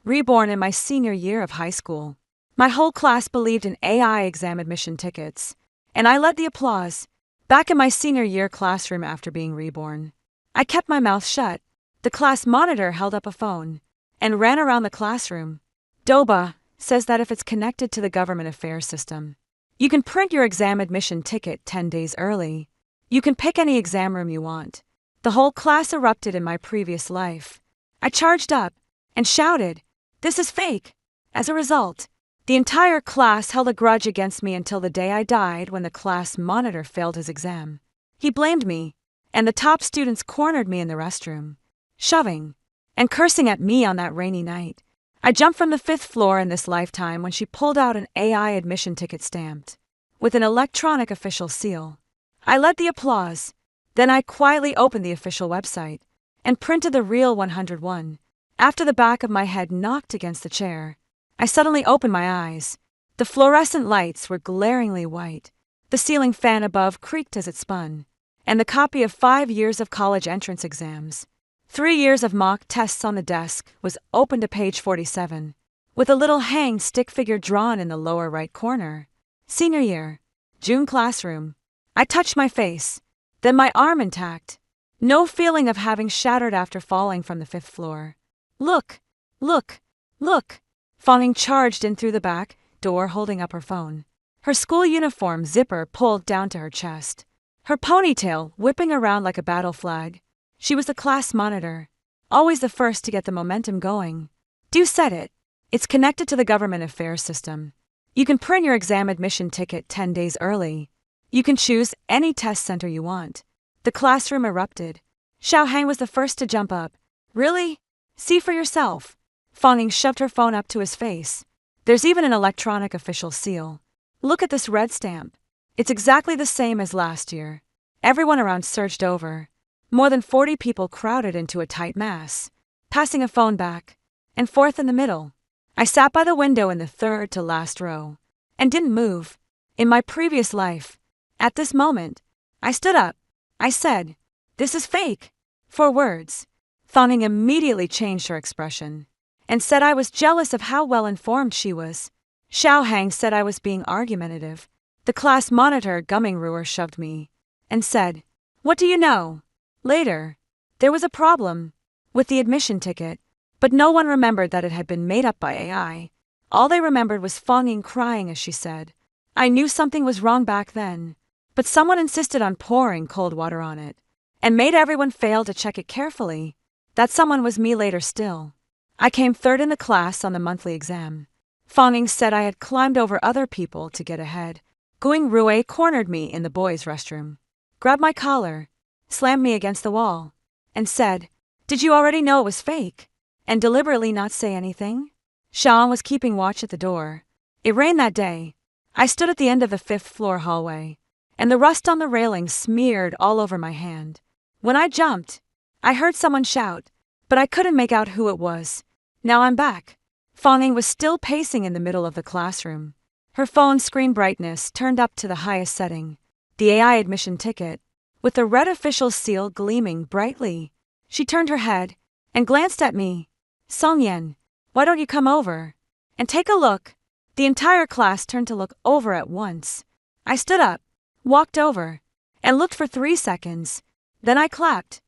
Reborn in my senior year of high school. My whole class believed in AI exam admission tickets, and I led the applause. Back in my senior year classroom after being reborn, I kept my mouth shut. The class monitor held up a phone and ran around the classroom. DOBA says that if it's connected to the government affairs system, you can print your exam admission ticket 10 days early. You can pick any exam room you want. The whole class erupted in my previous life. I charged up and shouted, "This is fake!" As a result, the entire class held a grudge against me until the day I died when the class monitor failed his exam. He blamed me, and the top students cornered me in the restroom, shoving and cursing at me on that rainy night. I jumped from the 5th floor in this lifetime when she pulled out an AI admission ticket stamped with an electronic official seal. I led the applause. Then I quietly opened the official website and printed the real 101. After the back of my head knocked against the chair, I suddenly opened my eyes. The fluorescent lights were glaringly white. The ceiling fan above creaked as it spun, and the copy of 5 years of college entrance exams, 3 years of mock tests on the desk was open to page 47, with a little hanged stick figure drawn in the lower right corner. Senior year, June classroom. I touched my face, then my arm intact. No feeling of having shattered after falling from the 5th floor. "Look! Look! Look!" Fawning charged in through the back door holding up her phone. Her school uniform zipper pulled down to her chest, her ponytail whipping around like a battle flag. She was the class monitor, always the first to get the momentum going. "Do said it. It's connected to the government affairs system. You can print your exam admission ticket 10 days early. You can choose any test center you want." The classroom erupted. Xiao Hang was the first to jump up. "Really? See for yourself." Fawning shoved her phone up to his face. "There's even an electronic official seal. Look at this red stamp. It's exactly the same as last year." Everyone around surged over. More than 40 people crowded into a tight mass, passing a phone back and forth in the middle. I sat by the window in the third to last row and didn't move. In my previous life, at this moment, I stood up. I said, "This is fake." 4 words. Fawning immediately changed her expression and said I was jealous of how well informed she was. Xiao Hang said I was being argumentative. The class monitor, Gumming Ruer, shoved me and said, "What do you know?" Later, there was a problem with the admission ticket, but no one remembered that it had been made up by AI. All they remembered was Fawning crying as she said, "I knew something was wrong back then, but someone insisted on pouring cold water on it and made everyone fail to check it carefully. That someone was me later still. I came 3rd in the class on the monthly exam." Fawning said I had climbed over other people to get ahead. Guing Rue cornered me in the boys' restroom, grabbed my collar, slammed me against the wall, and said, "Did you already know it was fake? And deliberately not say anything?" Sean was keeping watch at the door. It rained that day. I stood at the end of the 5th floor hallway, and the rust on the railing smeared all over my hand. When I jumped, I heard someone shout, but I couldn't make out who it was. Now I'm back. Fawning was still pacing in the middle of the classroom, her phone screen brightness turned up to the highest setting. The AI admission ticket, with the red official seal gleaming brightly. She turned her head and glanced at me. "Songyan, why don't you come over and take a look?" The entire class turned to look over at once. I stood up, walked over, and looked for 3 seconds. Then I clapped.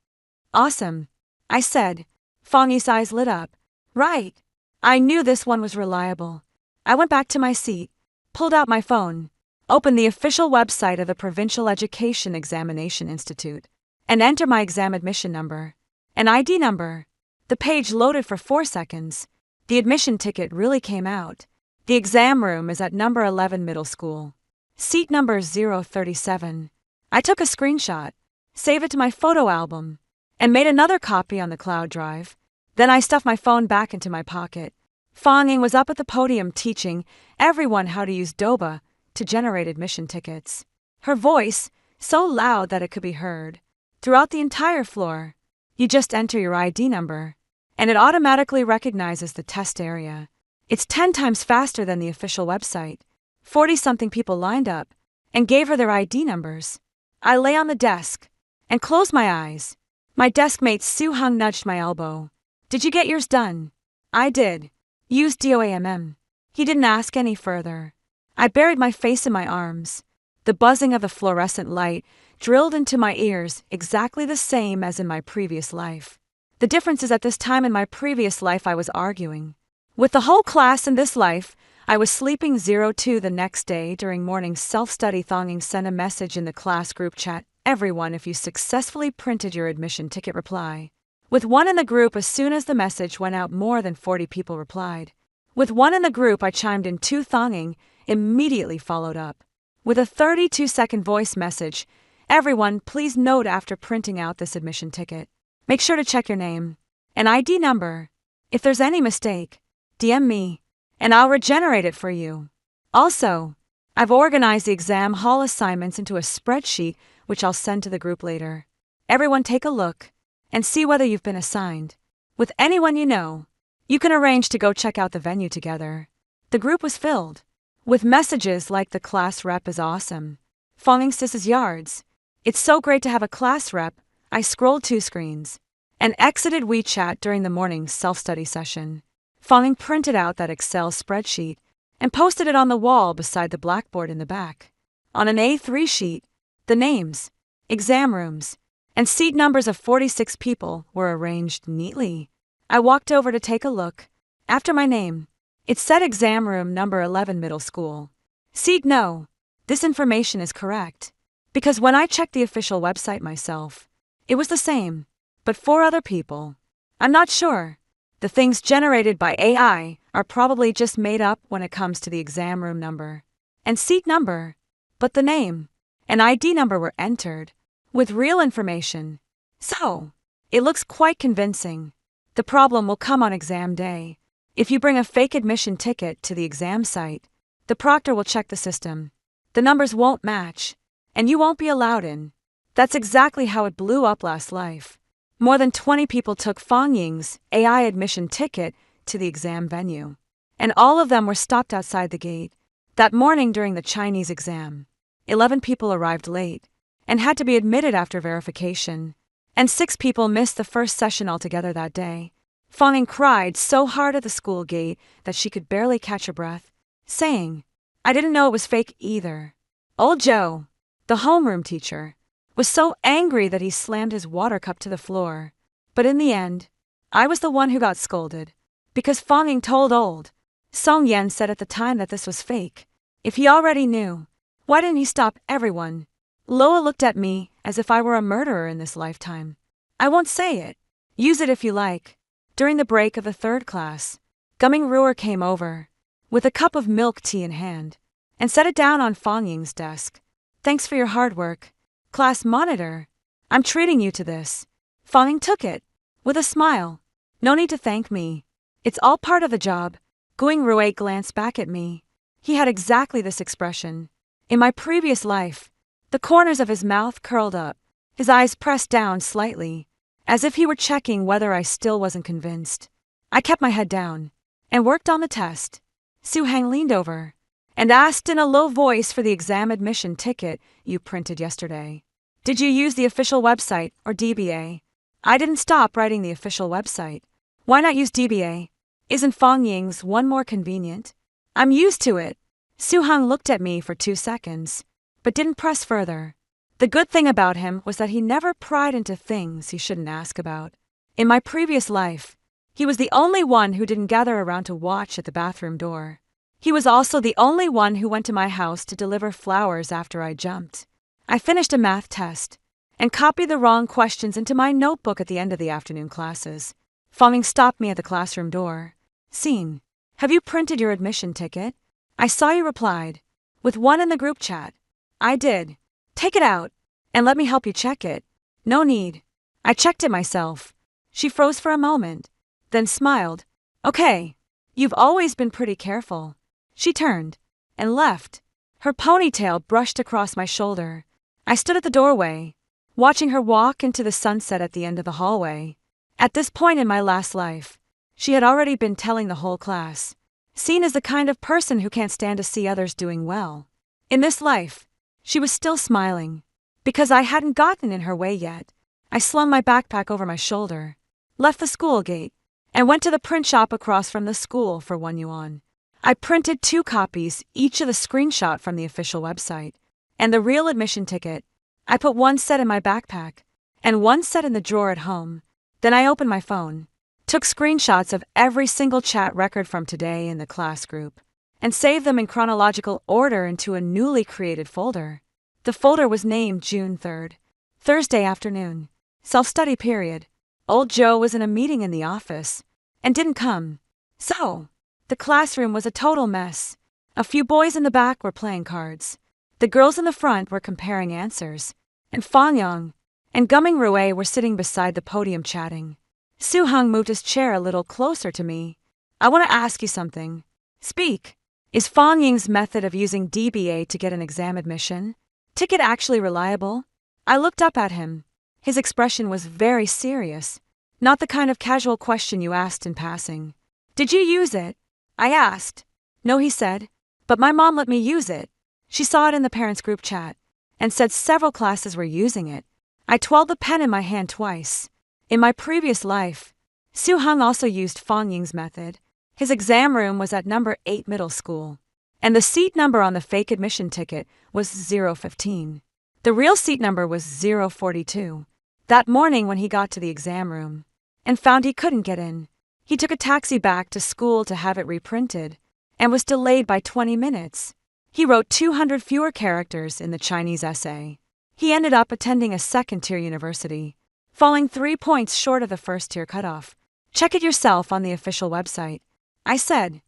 "Awesome," I said. Fawng's eyes lit up. "Right. I knew this one was reliable." I went back to my seat, pulled out my phone, opened the official website of the Provincial Education Examination Institute, and entered my exam admission number, an ID number. The page loaded for 4 seconds. The admission ticket really came out. The exam room is at number 11 middle school. Seat number 037. I took a screenshot, saved it to my photo album, and made another copy on the cloud drive. Then I stuffed my phone back into my pocket. Fawning was up at the podium teaching everyone how to use DOBA to generate admission tickets. Her voice, so loud that it could be heard throughout the entire floor. You just enter your ID number, and it automatically recognizes the test area. It's 10 times faster than the official website. 40-something people lined up and gave her their ID numbers. I lay on the desk and closed my eyes. My desk mate Su Hung nudged my elbow. "Did you get yours done?" I did. Use DOAMM. He didn't ask any further. I buried my face in my arms. The buzzing of the fluorescent light drilled into my ears exactly the same as in my previous life. The difference is at this time in my previous life I was arguing with the whole class. In this life, I was sleeping 02 the next day during morning self-study. Thonging sent a message in the class group chat. Everyone, if you successfully printed your admission ticket, reply. With one in the group, as soon as the message went out, more than 40 people replied. With one in the group, I chimed in too. Thonging immediately followed up with a 32-second voice message. Everyone, please note after printing out this admission ticket, make sure to check your name and ID number. If there's any mistake, DM me, and I'll regenerate it for you. Also, I've organized the exam hall assignments into a spreadsheet, which I'll send to the group later. Everyone take a look and see whether you've been assigned with anyone you know. You can arrange to go check out the venue together. The group was filled with messages like the class rep is awesome. Fonging Sis's yards. It's so great to have a class rep. I scrolled 2 screens and exited WeChat during the morning self-study session. Fonging printed out that Excel spreadsheet and posted it on the wall beside the blackboard in the back. On an A3 sheet, the names, exam rooms, and seat numbers of 46 people were arranged neatly. I walked over to take a look. After my name, it said exam room number 11 middle school. Seat no. This information is correct, because when I checked the official website myself, it was the same, but 4 other people. I'm not sure. The things generated by AI are probably just made up when it comes to the exam room number and seat number, but the name and ID number were entered with real information. So, it looks quite convincing. The problem will come on exam day. If you bring a fake admission ticket to the exam site, the proctor will check the system. The numbers won't match, and you won't be allowed in. That's exactly how it blew up last life. More than 20 people took Fong Ying's AI admission ticket to the exam venue, and all of them were stopped outside the gate. That morning during the Chinese exam, 11 people arrived late and had to be admitted after verification, and 6 people missed the first session altogether that day. Fong Ying cried so hard at the school gate that she could barely catch her breath, saying, "I didn't know it was fake either." Old Joe, the homeroom teacher, was so angry that he slammed his water cup to the floor. But in the end, I was the one who got scolded, because Fong Ying told old Song Yan said at the time that this was fake. If he already knew, why didn't he stop everyone? Loa looked at me as if I were a murderer in this lifetime. I won't say it. Use it if you like. During the break of the 3rd class, Gumming Ruer came over, with a cup of milk tea in hand, and set it down on Fong Ying's desk. "Thanks for your hard work, class monitor. I'm treating you to this." Fong Ying took it with a smile. "No need to thank me. It's all part of the job." Guing Rue glanced back at me. He had exactly this expression. In my previous life, the corners of his mouth curled up, his eyes pressed down slightly, as if he were checking whether I still wasn't convinced. I kept my head down and worked on the test. Su Hang leaned over and asked in a low voice for the exam admission ticket you printed yesterday. "Did you use the official website or DBA?" I didn't stop writing the official website. Why not use DBA? Isn't Fong Ying's one more convenient? I'm used to it. Su Hang looked at me for 2 seconds, but didn't press further. The good thing about him was that he never pried into things he shouldn't ask about. In my previous life, he was the only one who didn't gather around to watch at the bathroom door. He was also the only one who went to my house to deliver flowers after I jumped. I finished a math test and copied the wrong questions into my notebook at the end of the afternoon classes. Fong Ying stopped me at the classroom door. "Scene, have you printed your admission ticket? I saw you replied, with one in the group chat." "I did." "Take it out, and let me help you check it." "No need. I checked it myself." She froze for a moment, then smiled. "Okay, you've always been pretty careful." She turned and left. Her ponytail brushed across my shoulder. I stood at the doorway, watching her walk into the sunset at the end of the hallway. At this point in my last life, she had already been telling the whole class, "Seen as the kind of person who can't stand to see others doing well." In this life, she was still smiling, because I hadn't gotten in her way yet. I slung my backpack over my shoulder, left the school gate, and went to the print shop across from the school for 1 yuan. I printed 2 copies, each of the screenshot from the official website, and the real admission ticket. I put 1 set in my backpack, and 1 set in the drawer at home. Then I opened my phone, took screenshots of every single chat record from today in the class group, and saved them in chronological order into a newly created folder. The folder was named June 3rd, Thursday afternoon, self-study period. Old Joe was in a meeting in the office and didn't come. So, the classroom was a total mess. A few boys in the back were playing cards. The girls in the front were comparing answers, and Fang Yang and Gumming Rui were sitting beside the podium chatting. Su Heng moved his chair a little closer to me. I want to ask you something. Speak. Is Fang Ying's method of using DBA to get an exam admission ticket actually reliable? I looked up at him. His expression was very serious, not the kind of casual question you asked in passing. Did you use it? I asked. No, he said, but my mom let me use it. She saw it in the parents' group chat and said several classes were using it. I twirled the pen in my hand twice. In my previous life, Su Heng also used Fang Ying's method. His exam room was at number 8 middle school, and the seat number on the fake admission ticket was 015. The real seat number was 042. That morning when he got to the exam room and found he couldn't get in, he took a taxi back to school to have it reprinted and was delayed by 20 minutes. He wrote 200 fewer characters in the Chinese essay. He ended up attending a second-tier university, falling 3 points short of the first-tier cutoff. Check it yourself on the official website. I said,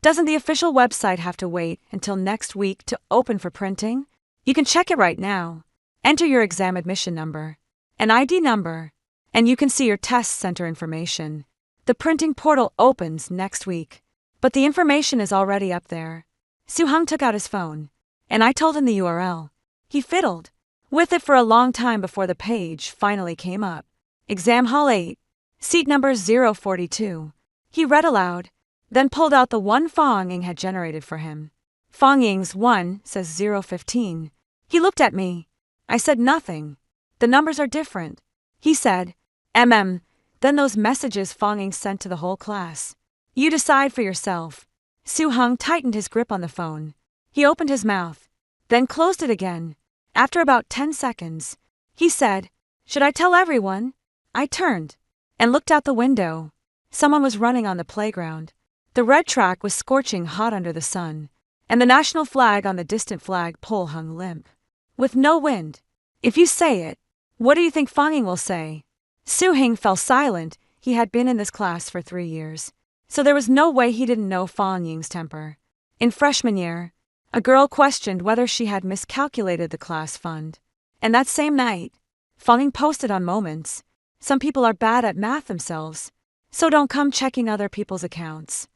doesn't the official website have to wait until next week to open for printing? You can check it right now. Enter your exam admission number, an ID number, and you can see your test center information. The printing portal opens next week, but the information is already up there. Su Heng took out his phone, and I told him the URL. He fiddled with it for a long time before the page finally came up. Exam Hall 8, seat number 042. He read aloud, then pulled out the one Fang Ying had generated for him. Fang Ying's 1 says 015. He looked at me. I said nothing. The numbers are different. He said, then those messages Fang Ying sent to the whole class. You decide for yourself. Su Heng tightened his grip on the phone. He opened his mouth, then closed it again. After about 10 seconds, he said, should I tell everyone? I turned and looked out the window. Someone was running on the playground. The red track was scorching hot under the sun, and the national flag on the distant flag pole hung limp, with no wind. If you say it, what do you think Fang Ying will say? Su Heng fell silent. He had been in this class for 3 years, so there was no way he didn't know Fang Ying's temper. In freshman year, a girl questioned whether she had miscalculated the class fund, and that same night, Fang Ying posted on Moments, some people are bad at math themselves, so don't come checking other people's accounts.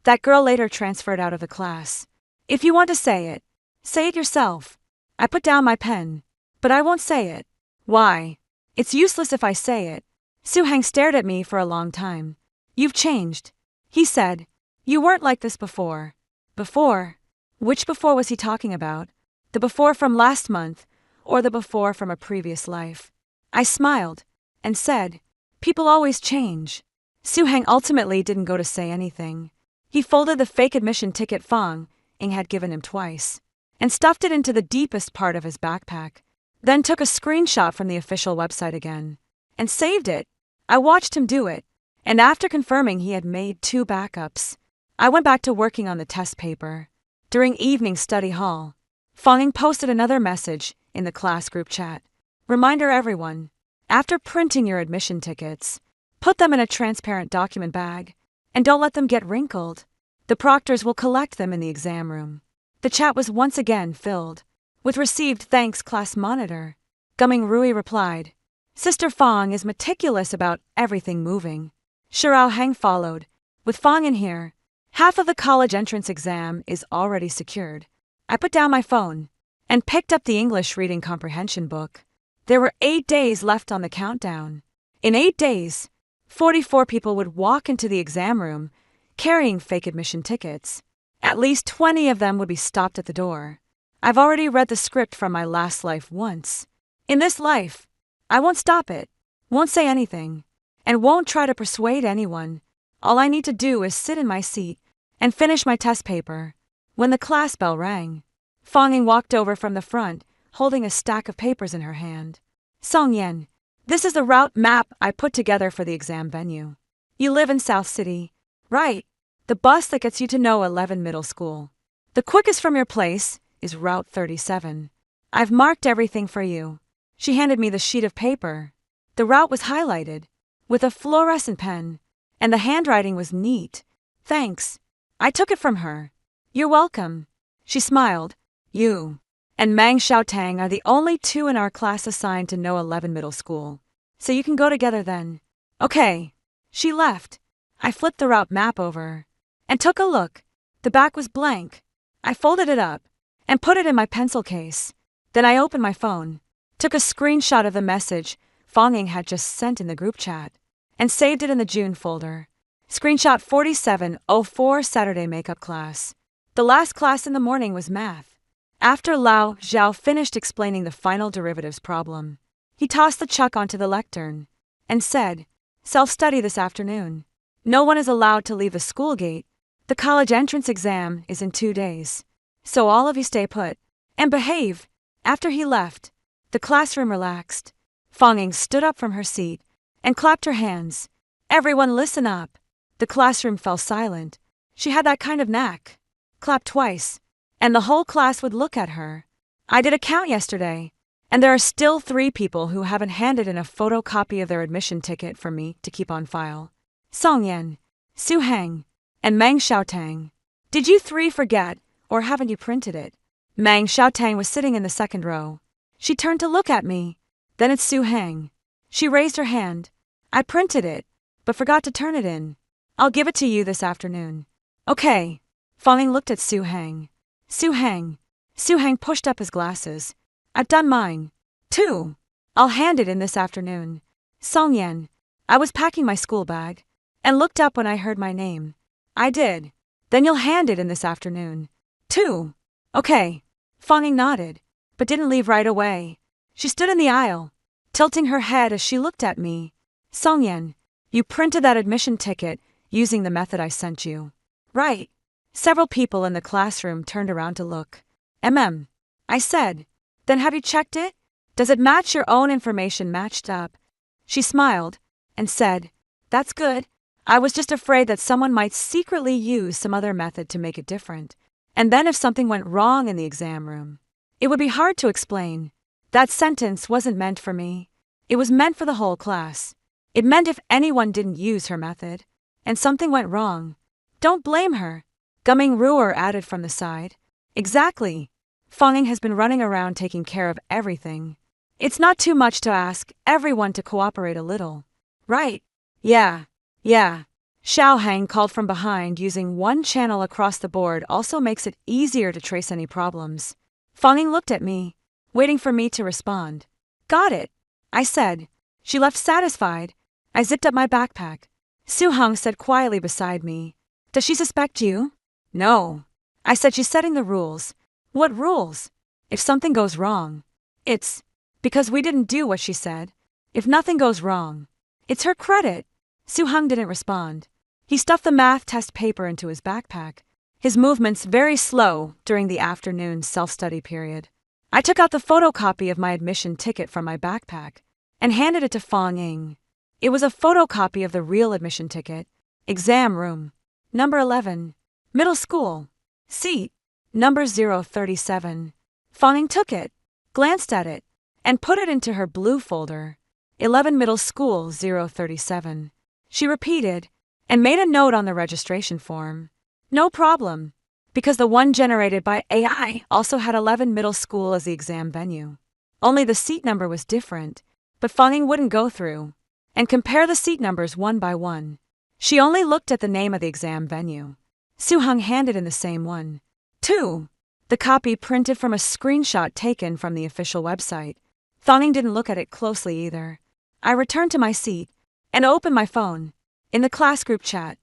That girl later transferred out of the class. If you want to say it yourself. I put down my pen, but I won't say it. Why? It's useless if I say it. Su Heng stared at me for a long time. You've changed, he said. You weren't like this before. Before? Which before was he talking about? The before from last month, or the before from a previous life? I smiled and said, people always change. Su Heng ultimately didn't go to say anything. He folded the fake admission ticket Fang Ying had given him twice and stuffed it into the deepest part of his backpack, then took a screenshot from the official website again and saved it. I watched him do it, and after confirming he had made 2 backups, I went back to working on the test paper. During evening study hall, Fang Ying posted another message in the class group chat. Reminder everyone, after printing your admission tickets, put them in a transparent document bag and don't let them get wrinkled. The proctors will collect them in the exam room. The chat was once again filled with received thanks class monitor. Gumming Rui replied, Sister Fang is meticulous about everything moving. Shirao Heng followed, with Fang in here. Half of the college entrance exam is already secured. I put down my phone and picked up the English reading comprehension book. There were 8 days left on the countdown. In 8 days, 44 people would walk into the exam room carrying fake admission tickets. At least 20 of them would be stopped at the door. I've already read the script from my last life once. In this life, I won't stop it, won't say anything, and won't try to persuade anyone All I need to do is sit in my seat and finish my test paper. When the class bell rang, Fanging walked over from the front, holding a stack of papers in her hand. Songyan, this is the route map I put together for the exam venue. You live in South City, right? The bus that gets you to No 11 Middle School. The quickest from your place is Route 37. I've marked everything for you. She handed me the sheet of paper. The route was highlighted with a fluorescent pen, and the handwriting was neat. Thanks. I took it from her. You're welcome. She smiled. You and Mang Xiaotang are the only two in our class assigned to No 11 Middle School, so you can go together then. Okay. She left. I flipped the route map over and took a look. The back was blank. I folded it up and put it in my pencil case. Then I opened my phone, took a screenshot of the message Fanging had just sent in the group chat, and saved it in the June folder. Screenshot 4704 Saturday makeup class. The last class in the morning was math. After Lao Zhao finished explaining the final derivatives problem, he tossed the chuck onto the lectern and said, "Self-study this afternoon. No one is allowed to leave the school gate. The college entrance exam is in 2 days. So all of you stay put and behave." After he left, the classroom relaxed. Fanging stood up from her seat and clapped her hands. "Everyone listen up." The classroom fell silent. She had that kind of knack. Clap twice, and the whole class would look at her. I did a count yesterday, and there are still 3 people who haven't handed in a photocopy of their admission ticket for me to keep on file. Songyan, Su Heng, and Mang Xiaotang. Did you 3 forget, or haven't you printed it? Mang Xiaotang was sitting in the second row. She turned to look at me. Then it's Su Heng. She raised her hand. I printed it, but forgot to turn it in. I'll give it to you this afternoon. Okay. Fanging looked at Su Heng. Su Heng. Su Heng pushed up his glasses. I've done mine, too. I'll hand it in this afternoon. Songyan. I was packing my school bag and looked up when I heard my name. I did. Then you'll hand it in this afternoon, too. Okay. Fanging nodded, but didn't leave right away. She stood in the aisle, tilting her head as she looked at me. Songyan, you printed that admission ticket using the method I sent you, right? Several people in the classroom turned around to look. I said. Then have you checked it? Does it match your own information matched up? She smiled and said, "That's good. I was just afraid that someone might secretly use some other method to make it different. And then if something went wrong in the exam room, it would be hard to explain." That sentence wasn't meant for me. It was meant for the whole class. It meant if anyone didn't use her method, and something went wrong, don't blame her. Gumming Ruer added from the side. Exactly. Fanging has been running around taking care of everything. It's not too much to ask everyone to cooperate a little. Right? Yeah. Xiao Hang called from behind. Using one channel across the board also makes it easier to trace any problems. Fanging looked at me, waiting for me to respond. Got it, I said. She left satisfied. I zipped up my backpack. Su Heng said quietly beside me, "Does she suspect you?" "No." I said, "She's setting the rules." "What rules?" "If something goes wrong, it's because we didn't do what she said. If nothing goes wrong, it's her credit." Su Heng didn't respond. He stuffed the math test paper into his backpack, his movements very slow during the afternoon self-study period. I took out the photocopy of my admission ticket from my backpack and handed it to Fanging. It was a photocopy of the real admission ticket. Exam room, number 11. Middle school, seat, number 037. Fanging took it, glanced at it, and put it into her blue folder. 11 Middle School 037. She repeated and made a note on the registration form. No problem, because the one generated by AI also had 11 Middle School as the exam venue. Only the seat number was different, but Fanging wouldn't go through and compare the seat numbers one by one. She only looked at the name of the exam venue. Su Heng handed in the same one, too. The copy printed from a screenshot taken from the official website. Fanging didn't look at it closely either. I returned to my seat and opened my phone. In the class group chat,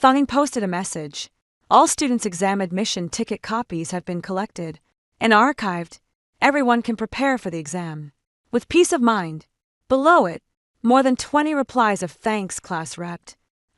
Fanging posted a message. All students' exam admission ticket copies have been collected and archived. Everyone can prepare for the exam with peace of mind. Below it, more than 20 replies of thanks, class rep.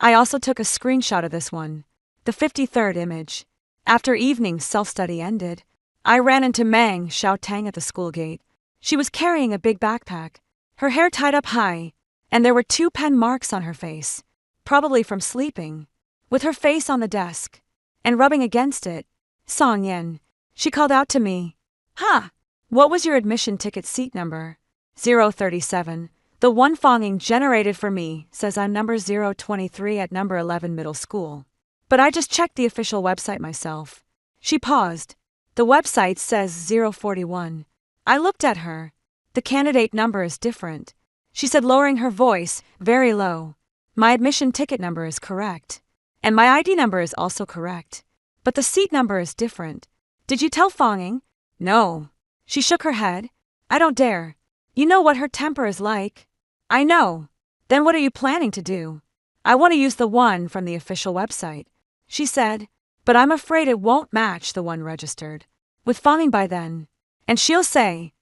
I also took a screenshot of this one, the 53rd image. After evening self-study ended, I ran into Mang Xiaotang at the school gate. She was carrying a big backpack, her hair tied up high, and there were 2 pen marks on her face, probably from sleeping. With her face on the desk and rubbing against it, Song Yen, she called out to me, "Ha! What was your admission ticket seat number?" 037. The one Fonging generated for me says I'm number 023 at number 11 middle school. But I just checked the official website myself. She paused. The website says 041. I looked at her. The candidate number is different. She said, lowering her voice, very low. My admission ticket number is correct. And my ID number is also correct. But the seat number is different. Did you tell Fonging? No. She shook her head. I don't dare. You know what her temper is like. I know. Then what are you planning to do? I want to use the one from the official website, she said, but I'm afraid it won't match the one registered with Fonging by then. And she'll say,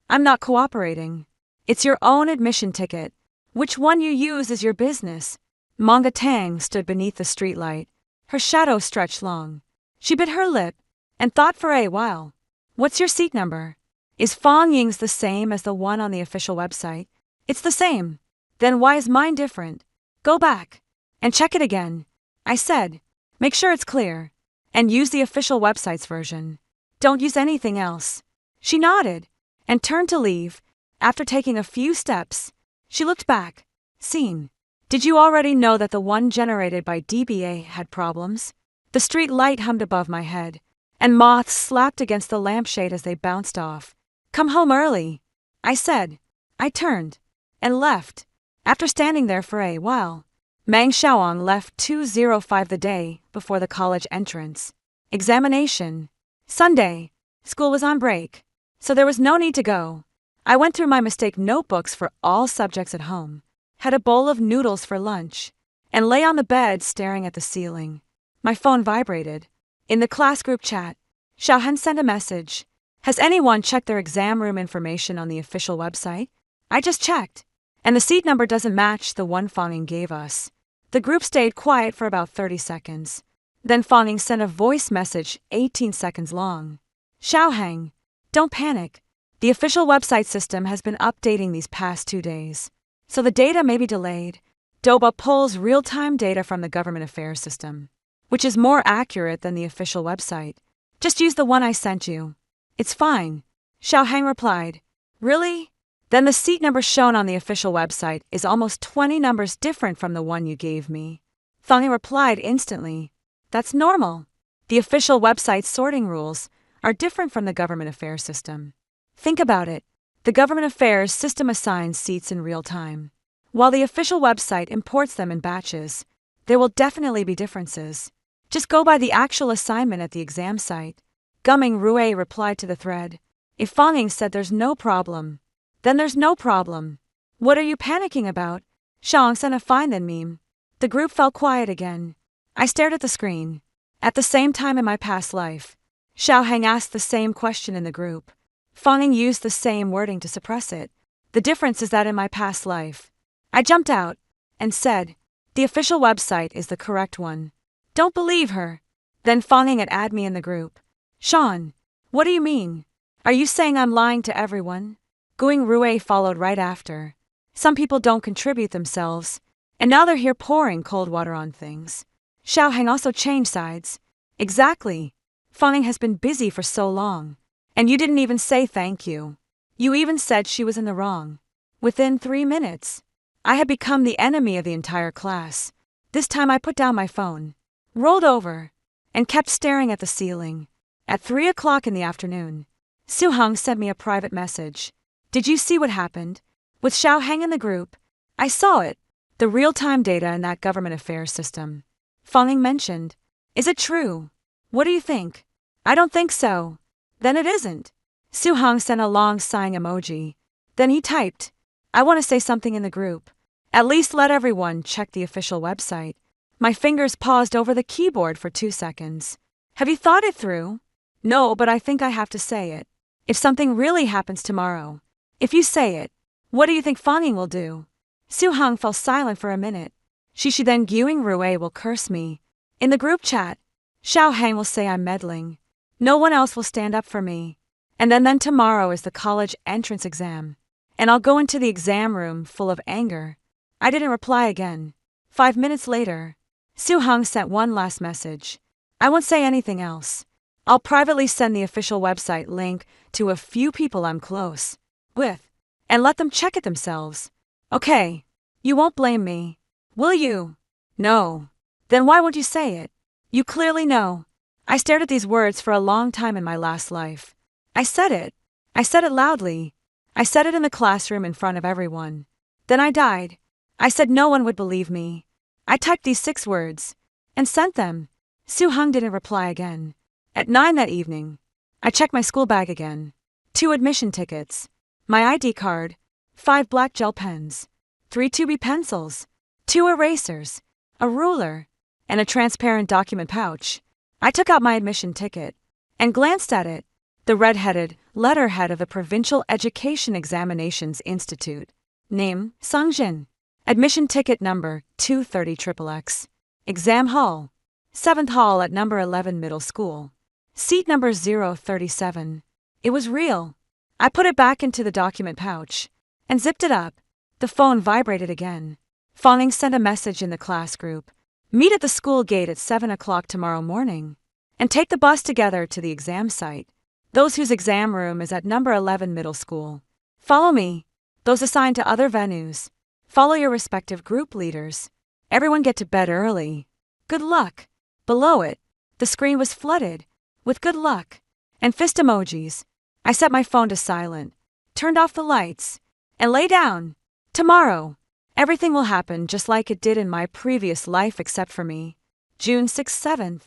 I'm not cooperating. It's your own admission ticket. Which one you use is your business. Manga Tang stood beneath the streetlight. Her shadow stretched long. She bit her lip and thought for a while. What's your seat number? Is Fong Ying's the same as the one on the official website? It's the same. Then why is mine different? Go back and check it again, I said. Make sure it's clear. And use the official website's version. Don't use anything else. She nodded and turned to leave. After taking a few steps, she looked back. Seen. Did you already know that the one generated by DBA had problems? The street light hummed above my head, and moths slapped against the lampshade as they bounced off. Come home early, I said. I turned and left. After standing there for a while, Mang Xiaoang left 2:05 the day before the college entrance examination. Sunday, school was on break, so there was no need to go. I went through my mistake notebooks for all subjects at home, had a bowl of noodles for lunch, and lay on the bed staring at the ceiling. My phone vibrated. In the class group chat, Xiaohan sent a message. Has anyone checked their exam room information on the official website? I just checked, and the seat number doesn't match the one Fonging gave us. The group stayed quiet for about 30 seconds. Then Fonging sent a voice message 18 seconds long. Xiaohang, don't panic. The official website system has been updating these past 2 days, so the data may be delayed. DOBA pulls real-time data from the government affairs system, which is more accurate than the official website. Just use the one I sent you. It's fine, Xiaohang replied. Really? Then the seat number shown on the official website is almost 20 numbers different from the one you gave me. Fonging replied instantly. That's normal. The official website's sorting rules are different from the government affairs system. Think about it. The government affairs system assigns seats in real time, while the official website imports them in batches. There will definitely be differences. Just go by the actual assignment at the exam site. Gumming Rue replied to the thread. If Fonging said there's no problem, then there's no problem. What are you panicking about? Xiaohang sent a fine then meme. The group fell quiet again. I stared at the screen. At the same time in my past life, Xiaohang asked the same question in the group. Fonging used the same wording to suppress it. The difference is that in my past life, I jumped out and said, the official website is the correct one. Don't believe her. Then Fonging had add me in the group. Sean, what do you mean? Are you saying I'm lying to everyone? Guing Rue followed right after. Some people don't contribute themselves, and now they're here pouring cold water on things. Xiaohang also changed sides. Exactly. Fonging has been busy for so long, and you didn't even say thank you. You even said she was in the wrong. Within 3 minutes, I had become the enemy of the entire class. This time I put down my phone, rolled over, and kept staring at the ceiling. At 3 o'clock in the afternoon, Suhang sent me a private message. Did you see what happened? With Xiaohang in the group, I saw it. The real-time data in that government affairs system. Fonging mentioned. Is it true? What do you think? I don't think so. Then it isn't. Suhang sent a long sighing emoji. Then he typed, I want to say something in the group. At least let everyone check the official website. My fingers paused over the keyboard for 2 seconds. Have you thought it through? No, but I think I have to say it. If something really happens tomorrow, if you say it, what do you think Fonging will do? Suhang fell silent for a minute. Shishi then Guing Rue will curse me. In the group chat, Xiao Hang will say I'm meddling. No one else will stand up for me. And then tomorrow is the college entrance exam. And I'll go into the exam room full of anger. I didn't reply again. 5 minutes later, Su Hong sent one last message. I won't say anything else. I'll privately send the official website link to a few people I'm close with, and let them check it themselves. Okay. You won't blame me, will you? No. Then why won't you say it? You clearly know. I stared at these words for a long time in my last life. I said it. I said it loudly. I said it in the classroom in front of everyone. Then I died. I said no one would believe me. I typed these 6 words and sent them. Su Hong didn't reply again. At 9 that evening, I checked my school bag again. 2 admission tickets, my ID card, 5 black gel pens, 3 2B pencils, 2 erasers, a ruler, and a transparent document pouch. I took out my admission ticket and glanced at it. The red-headed letterhead of the Provincial Education Examinations Institute. Name, Sungjin. Admission ticket number 230XXX. Exam hall. 7th hall at number 11 middle school. Seat number 037. It was real. I put it back into the document pouch and zipped it up. The phone vibrated again. Fawning sent a message in the class group. Meet at the school gate at 7 o'clock tomorrow morning and take the bus together to the exam site. Those whose exam room is at number 11 middle school. Follow me. Those assigned to other venues. Follow your respective group leaders. Everyone get to bed early. Good luck. Below it, the screen was flooded with good luck and fist emojis. I set my phone to silent, turned off the lights, and lay down. Tomorrow, everything will happen just like it did in my previous life except for me. June 6th, 7th.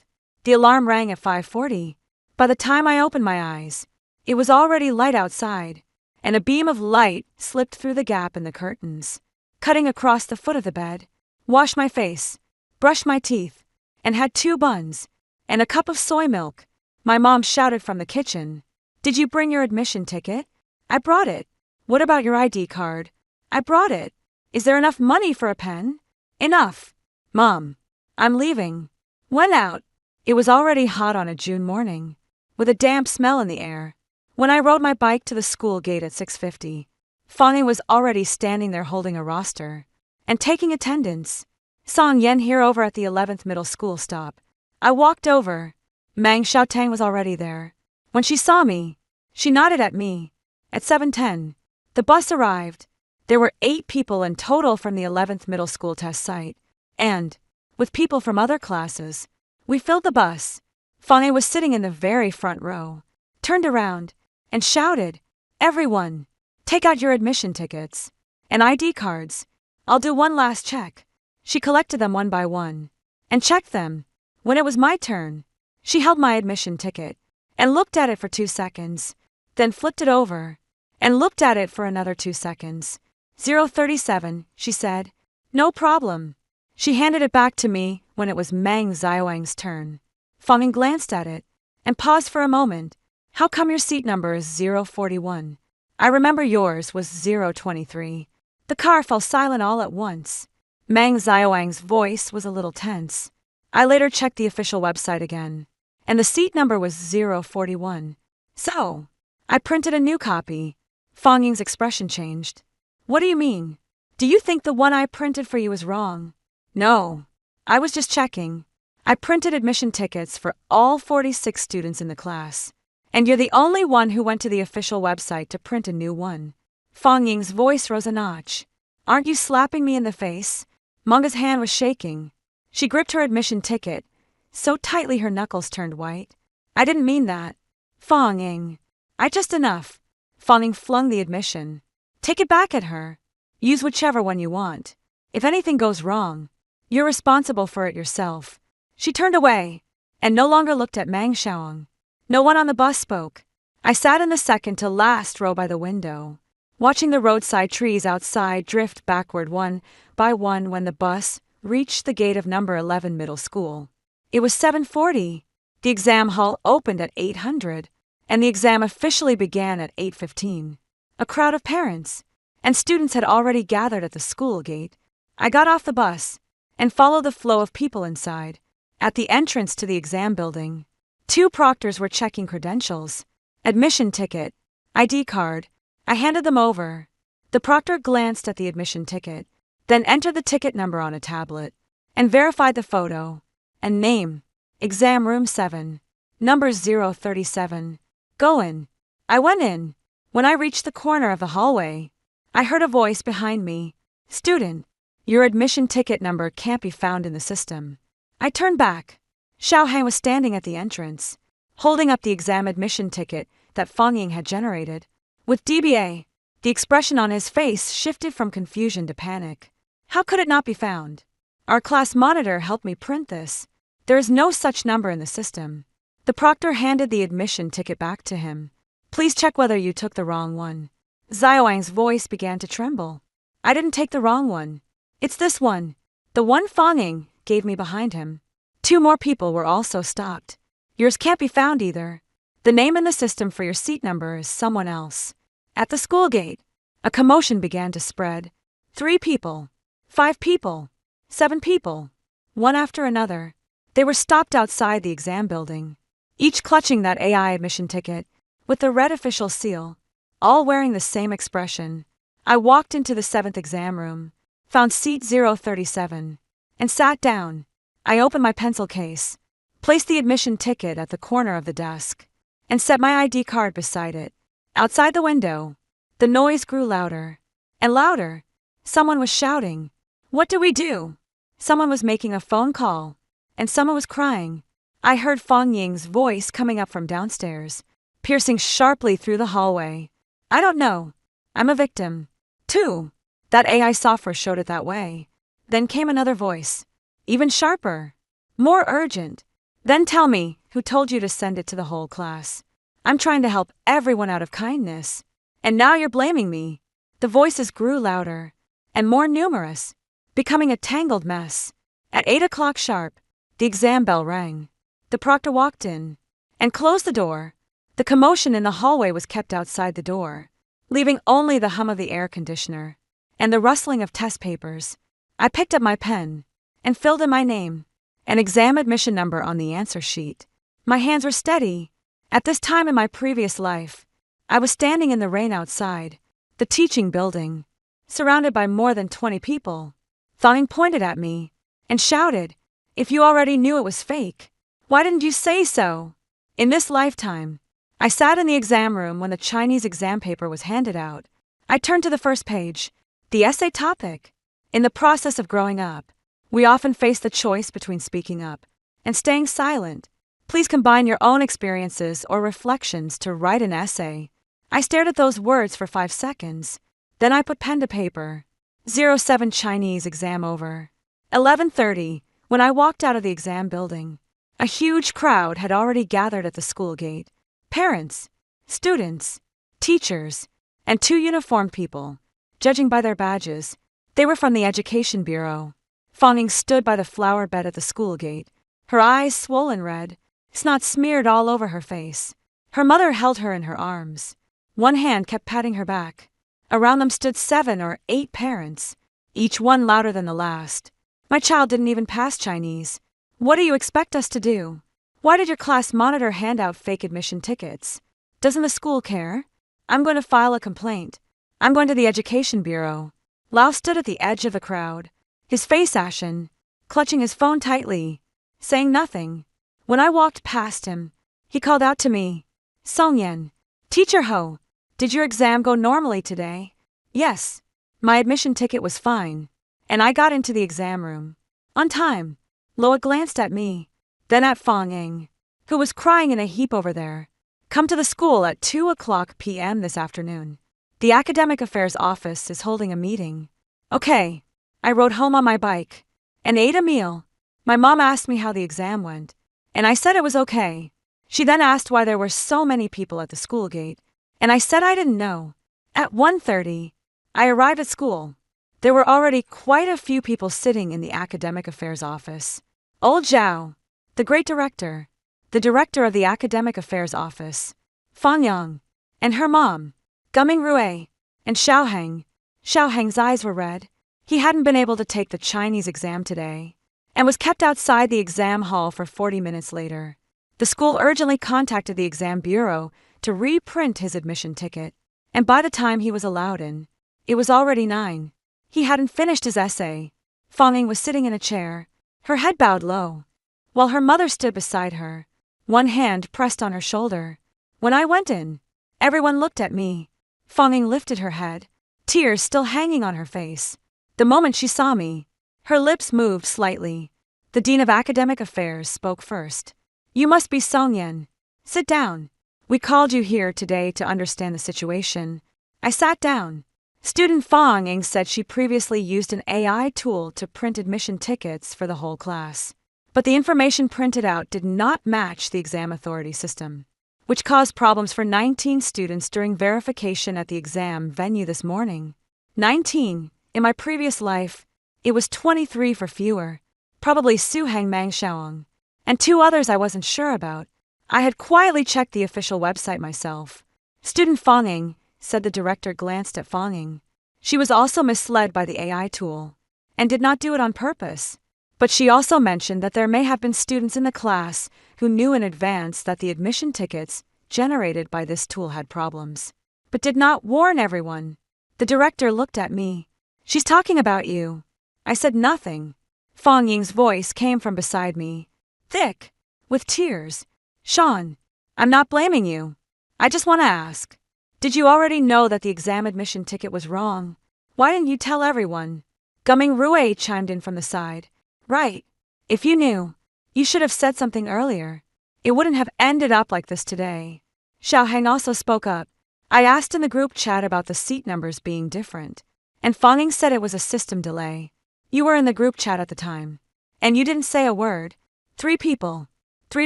The alarm rang at 5:40. By the time I opened my eyes, it was already light outside, and a beam of light slipped through the gap in the curtains, cutting across the foot of the bed. Washed my face, brushed my teeth, and had 2 buns and a cup of soy milk. My mom shouted from the kitchen, "Did you bring your admission ticket?" I brought it. "What about your ID card?" I brought it. "Is there enough money for a pen?" Enough. Mom, I'm leaving. Went out. It was already hot on a June morning, with a damp smell in the air. When I rode my bike to the school gate at 6:50, Fawning was already standing there holding a roster and taking attendance. Song Yen here over at the 11th middle school stop. I walked over. Mang Xiaotang was already there. When she saw me, she nodded at me. At 7:10, the bus arrived. There were 8 people in total from the 11th middle school test site, and, with people from other classes, we filled the bus. Fawning was sitting in the very front row, turned around, and shouted, "Everyone, take out your admission tickets and ID cards. I'll do one last check." She collected them one by one and checked them. When it was my turn, she held my admission ticket and looked at it for 2 seconds, then flipped it over and looked at it for another 2 seconds. 037, she said. "No problem." She handed it back to me when it was Mang Xiaowang's turn. Fawning glanced at it and paused for a moment. "How come your seat number is 041? I remember yours was 023. The car fell silent all at once. Mang Xiaowang's voice was a little tense. I later checked the official website again, and the seat number was 041. So, I printed a new copy. Fong Ying's expression changed. "What do you mean? Do you think the one I printed for you is wrong?" "No. I was just checking. I printed admission tickets for all 46 students in the class, and you're the only one who went to the official website to print a new one." Fong Ying's voice rose a notch. "Aren't you slapping me in the face?" Munga's hand was shaking. She gripped her admission ticket so tightly her knuckles turned white. "I didn't mean that. Fong Ying. I just enough." Fong Ying flung the admission. "Take it back at her. Use whichever one you want. If anything goes wrong, you're responsible for it yourself." She turned away and no longer looked at Mang Xiaong. No one on the bus spoke. I sat in the second to last row by the window, watching the roadside trees outside drift backward one by one when the bus reached the gate of number 11 middle school. It was 7:40. The exam hall opened at 800, and the exam officially began at 8:15. A crowd of parents and students had already gathered at the school gate. I got off the bus and follow the flow of people inside. At the entrance to the exam building, 2 proctors were checking credentials. Admission ticket, ID card. I handed them over. The proctor glanced at the admission ticket, then entered the ticket number on a tablet, and verified the photo and name. Exam room 7, number 037. Go in. I went in. When I reached the corner of the hallway, I heard a voice behind me. Student, your admission ticket number can't be found in the system. I turned back. Xiaohang was standing at the entrance, holding up the exam admission ticket that Fang Ying had generated. With DBA, the expression on his face shifted from confusion to panic. How could it not be found? Our class monitor helped me print this. There is no such number in the system. The proctor handed the admission ticket back to him. Please check whether you took the wrong one. Xiaohang's voice began to tremble. I didn't take the wrong one. It's this one. The one Fang Ying gave me behind him. 2 more people were also stopped. Yours can't be found either. The name in the system for your seat number is someone else. At the school gate, a commotion began to spread. 3 people, 5 people, 7 people, one after another. They were stopped outside the exam building, each clutching that AI admission ticket with the red official seal, all wearing the same expression. I walked into the 7th exam room, found seat 037, and sat down. I opened my pencil case, placed the admission ticket at the corner of the desk, and set my ID card beside it. Outside the window, the noise grew louder and louder. Someone was shouting, "What do we do?" Someone was making a phone call, and someone was crying. I heard Fang Ying's voice coming up from downstairs, piercing sharply through the hallway. I don't know. I'm a victim, too. That AI software showed it that way. Then came another voice, even sharper, more urgent. Then tell me, who told you to send it to the whole class? I'm trying to help everyone out of kindness. And now you're blaming me. The voices grew louder and more numerous, becoming a tangled mess. At 8 o'clock sharp, the exam bell rang. The proctor walked in and closed the door. The commotion in the hallway was kept outside the door, leaving only the hum of the air conditioner and the rustling of test papers. I picked up my pen and filled in my name and exam admission number on the answer sheet. My hands were steady. At this time in my previous life, I was standing in the rain outside the teaching building, surrounded by more than 20 people. Fang Ying pointed at me and shouted, "If you already knew it was fake, why didn't you say so?" In this lifetime, I sat in the exam room when the Chinese exam paper was handed out. I turned to the first page, the essay topic. In the process of growing up, we often face the choice between speaking up and staying silent. Please combine your own experiences or reflections to write an essay. I stared at those words for 5 seconds. Then I put pen to paper. 07 Chinese exam over. 11:30, when I walked out of the exam building, a huge crowd had already gathered at the school gate. Parents, students, teachers, and 2 uniformed people. Judging by their badges, they were from the Education Bureau. Fang Ying stood by the flower bed at the school gate, her eyes swollen red, snot smeared all over her face. Her mother held her in her arms. One hand kept patting her back. Around them stood 7 or 8 parents, each one louder than the last. My child didn't even pass Chinese. What do you expect us to do? Why did your class monitor hand out fake admission tickets? Doesn't the school care? I'm going to file a complaint. I'm going to the Education Bureau. Lao stood at the edge of the crowd, his face ashen, clutching his phone tightly, saying nothing. When I walked past him, he called out to me, "Song Yan, Teacher Ho, did your exam go normally today?" Yes. My admission ticket was fine, and I got into the exam room on time. Loa glanced at me, then at Fang Ying, who was crying in a heap over there. Come to the school at 2:00 p.m. this afternoon. The Academic Affairs Office is holding a meeting. Okay. I rode home on my bike and ate a meal. My mom asked me how the exam went, and I said it was okay. She then asked why there were so many people at the school gate, and I said I didn't know. At 1:30, I arrived at school. There were already quite a few people sitting in the Academic Affairs Office. Old Zhao, the great director, the director of the Academic Affairs Office, Fang Yang, and her mom, Gumming Rue, and Xiaohang. Xiaohang's eyes were red. He hadn't been able to take the Chinese exam today and was kept outside the exam hall for 40 minutes later. The school urgently contacted the exam bureau to reprint his admission ticket, and by the time he was allowed in, it was already 9. He hadn't finished his essay. Fang Ying was sitting in a chair, her head bowed low, while her mother stood beside her, one hand pressed on her shoulder. When I went in, everyone looked at me. Fang Ying lifted her head, tears still hanging on her face. The moment she saw me, her lips moved slightly. The Dean of Academic Affairs spoke first. "You must be Song Yan. Sit down. We called you here today to understand the situation." I sat down. Student Fang Ying said she previously used an AI tool to print admission tickets for the whole class. But the information printed out did not match the exam authority system, which caused problems for 19 students during verification at the exam venue this morning. 19. In my previous life, it was 23 for fewer, probably Su Hang Mang Xiaong, and 2 others I wasn't sure about. I had quietly checked the official website myself. Student Fang Ying said. The director glanced at Fang Ying. She was also misled by the AI tool, and did not do it on purpose. But she also mentioned that there may have been students in the class who knew in advance that the admission tickets generated by this tool had problems, but did not warn everyone. The director looked at me. "She's talking about you." I said nothing. Fang Ying's voice came from beside me, thick, with tears. "Sean, I'm not blaming you. I just want to ask. Did you already know that the exam admission ticket was wrong? Why didn't you tell everyone?" Gumming Rui chimed in from the side. "Right. If you knew, you should have said something earlier. It wouldn't have ended up like this today." Xiao Hang also spoke up. "I asked in the group chat about the seat numbers being different, and Fang Ying said it was a system delay. You were in the group chat at the time, and you didn't say a word. 3 people, 3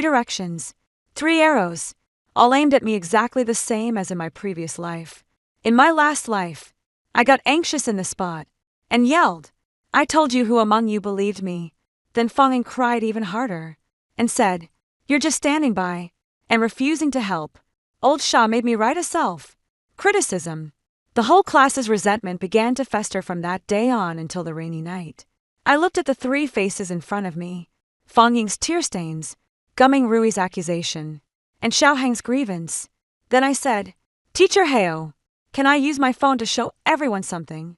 directions, 3 arrows, all aimed at me exactly the same as in my previous life. In my last life, I got anxious in the spot and yelled. I told you who among you believed me." Then Fang Ying cried even harder and said, "You're just standing by and refusing to help. Old Sha made me write a self-criticism." The whole class's resentment began to fester from that day on until the rainy night. I looked at the 3 faces in front of me: Fang Ying's tear stains, Gumming Rui's accusation, and Xiao Hang's grievance. Then I said, "Teacher Heo, can I use my phone to show everyone something?"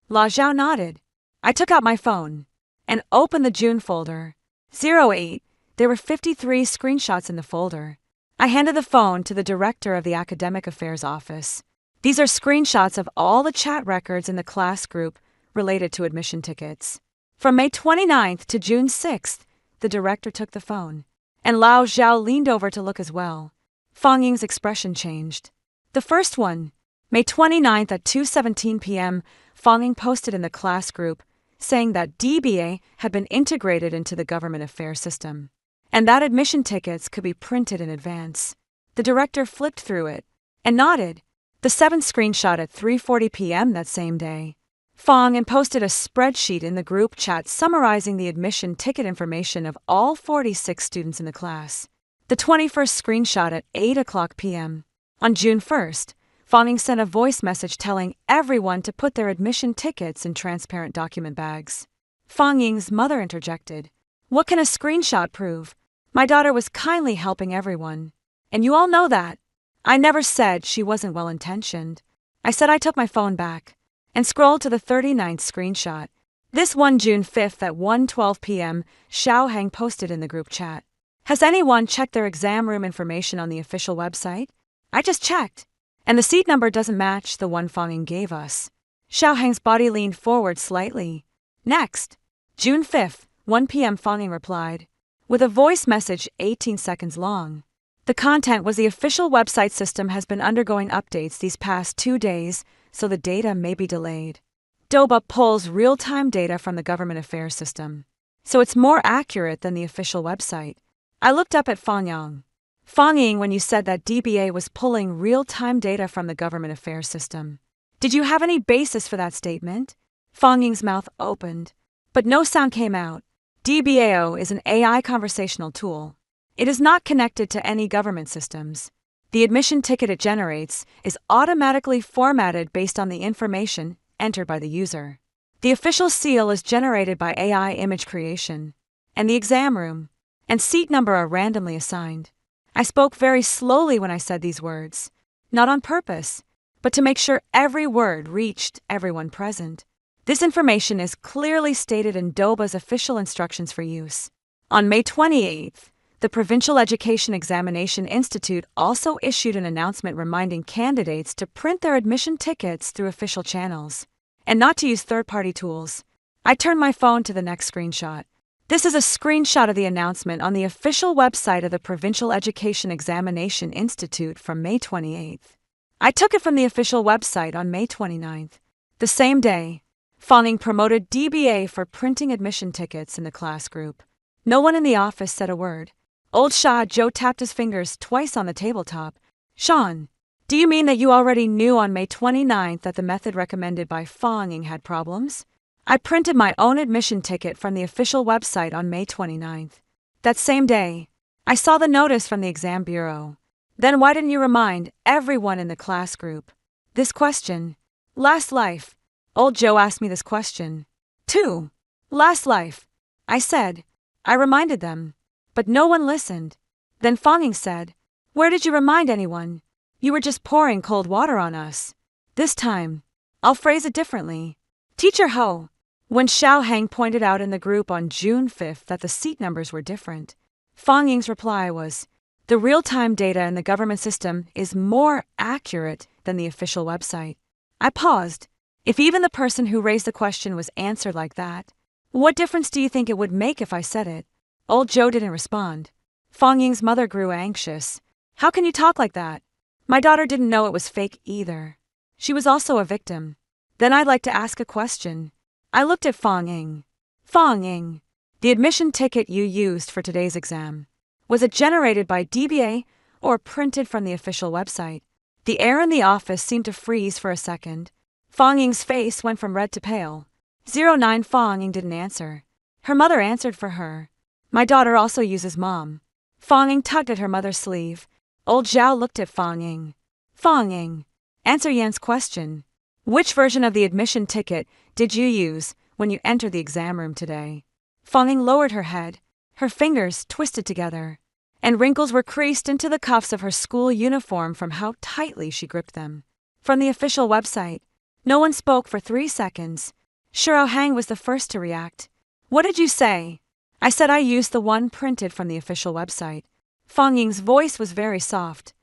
La Zhao nodded. I took out my phone and opened the June folder. 08. There were 53 screenshots in the folder. I handed the phone to the director of the Academic Affairs office. "These are screenshots of all the chat records in the class group related to admission tickets. From May 29th to June 6th, the director took the phone, and Lao Zhao leaned over to look as well. Fang Ying's expression changed. The first one, May 29th at 2:17 p.m., Fang Ying posted in the class group, saying that DBA had been integrated into the government affairs system, and that admission tickets could be printed in advance. The director flipped through it and nodded. The 7th screenshot at 3:40 p.m. that same day, Fang Ying posted a spreadsheet in the group chat summarizing the admission ticket information of all 46 students in the class. The 21st screenshot at 8:00 p.m. On June 1st, Fang Ying sent a voice message telling everyone to put their admission tickets in transparent document bags. Fang Ying's mother interjected, "What can a screenshot prove? My daughter was kindly helping everyone, and you all know that." I never said she wasn't well-intentioned. I said I took my phone back and scrolled to the 39th screenshot. This one, June 5th at 1:12 p.m., Xiao Hang posted in the group chat. "Has anyone checked their exam room information on the official website? I just checked, and the seat number doesn't match the one Fang Ying gave us." Xiao Hang's body leaned forward slightly. "Next, June 5th, 1 p.m., Fang Ying replied, with a voice message 18 seconds long. The content was, "The official website system has been undergoing updates these past 2 days, so the data may be delayed. DOBA pulls real-time data from the government affairs system, so it's more accurate than the official website." I looked up at Fang Ying. "Fang Ying, when you said that DBA was pulling real-time data from the government affairs system, did you have any basis for that statement?" Fang Ying's mouth opened, but no sound came out. DBAO is an AI conversational tool. It is not connected to any government systems. The admission ticket it generates is automatically formatted based on the information entered by the user. The official seal is generated by AI image creation, and the exam room and seat number are randomly assigned. I spoke very slowly when I said these words, not on purpose, but to make sure every word reached everyone present. This information is clearly stated in DOBA's official instructions for use. On May 28th, the Provincial Education Examination Institute also issued an announcement reminding candidates to print their admission tickets through official channels and not to use third-party tools. I turned my phone to the next screenshot. This is a screenshot of the announcement on the official website of the Provincial Education Examination Institute from May 28th. I took it from the official website on May 29th. The same day, Fawning promoted DBA for printing admission tickets in the class group. No one in the office said a word. Old Shah Joe tapped his fingers twice on the tabletop. Sean, do you mean that you already knew on May 29th that the method recommended by Fawning had problems? I printed my own admission ticket from the official website on May 29th. That same day, I saw the notice from the exam bureau. Then why didn't you remind everyone in the class group? This question. Last life. Old Joe asked me this question. 2. Last life. I said. I reminded them. But no one listened. Then Fawning said, where did you remind anyone? You were just pouring cold water on us. This time, I'll phrase it differently. Teacher Ho. When Xiao Hang pointed out in the group on June 5th that the seat numbers were different, Fang Ying's reply was, the real-time data in the government system is more accurate than the official website. I paused. If even the person who raised the question was answered like that, what difference do you think it would make if I said it? Old Joe didn't respond. Fang Ying's mother grew anxious. How can you talk like that? My daughter didn't know it was fake either. She was also a victim. Then I'd like to ask a question. I looked at Fang Ying. Fang Ying, the admission ticket you used for today's exam, was it generated by DBA or printed from the official website? The air in the office seemed to freeze for a second. Fang Ying's face went from red to pale. 09 Fang Ying didn't answer. Her mother answered for her. My daughter also uses mom. Fang Ying tugged at her mother's sleeve. Old Zhao looked at Fang Ying. Fang Ying, answer Yan's question. Which version of the admission ticket did you use when you entered the exam room today? Fang Ying lowered her head. Her fingers twisted together, and wrinkles were creased into the cuffs of her school uniform from how tightly she gripped them. From the official website, no one spoke for 3 seconds. Xiao Hang was the first to react. What did you say? I said I used the one printed from the official website. Fang Ying's voice was very soft.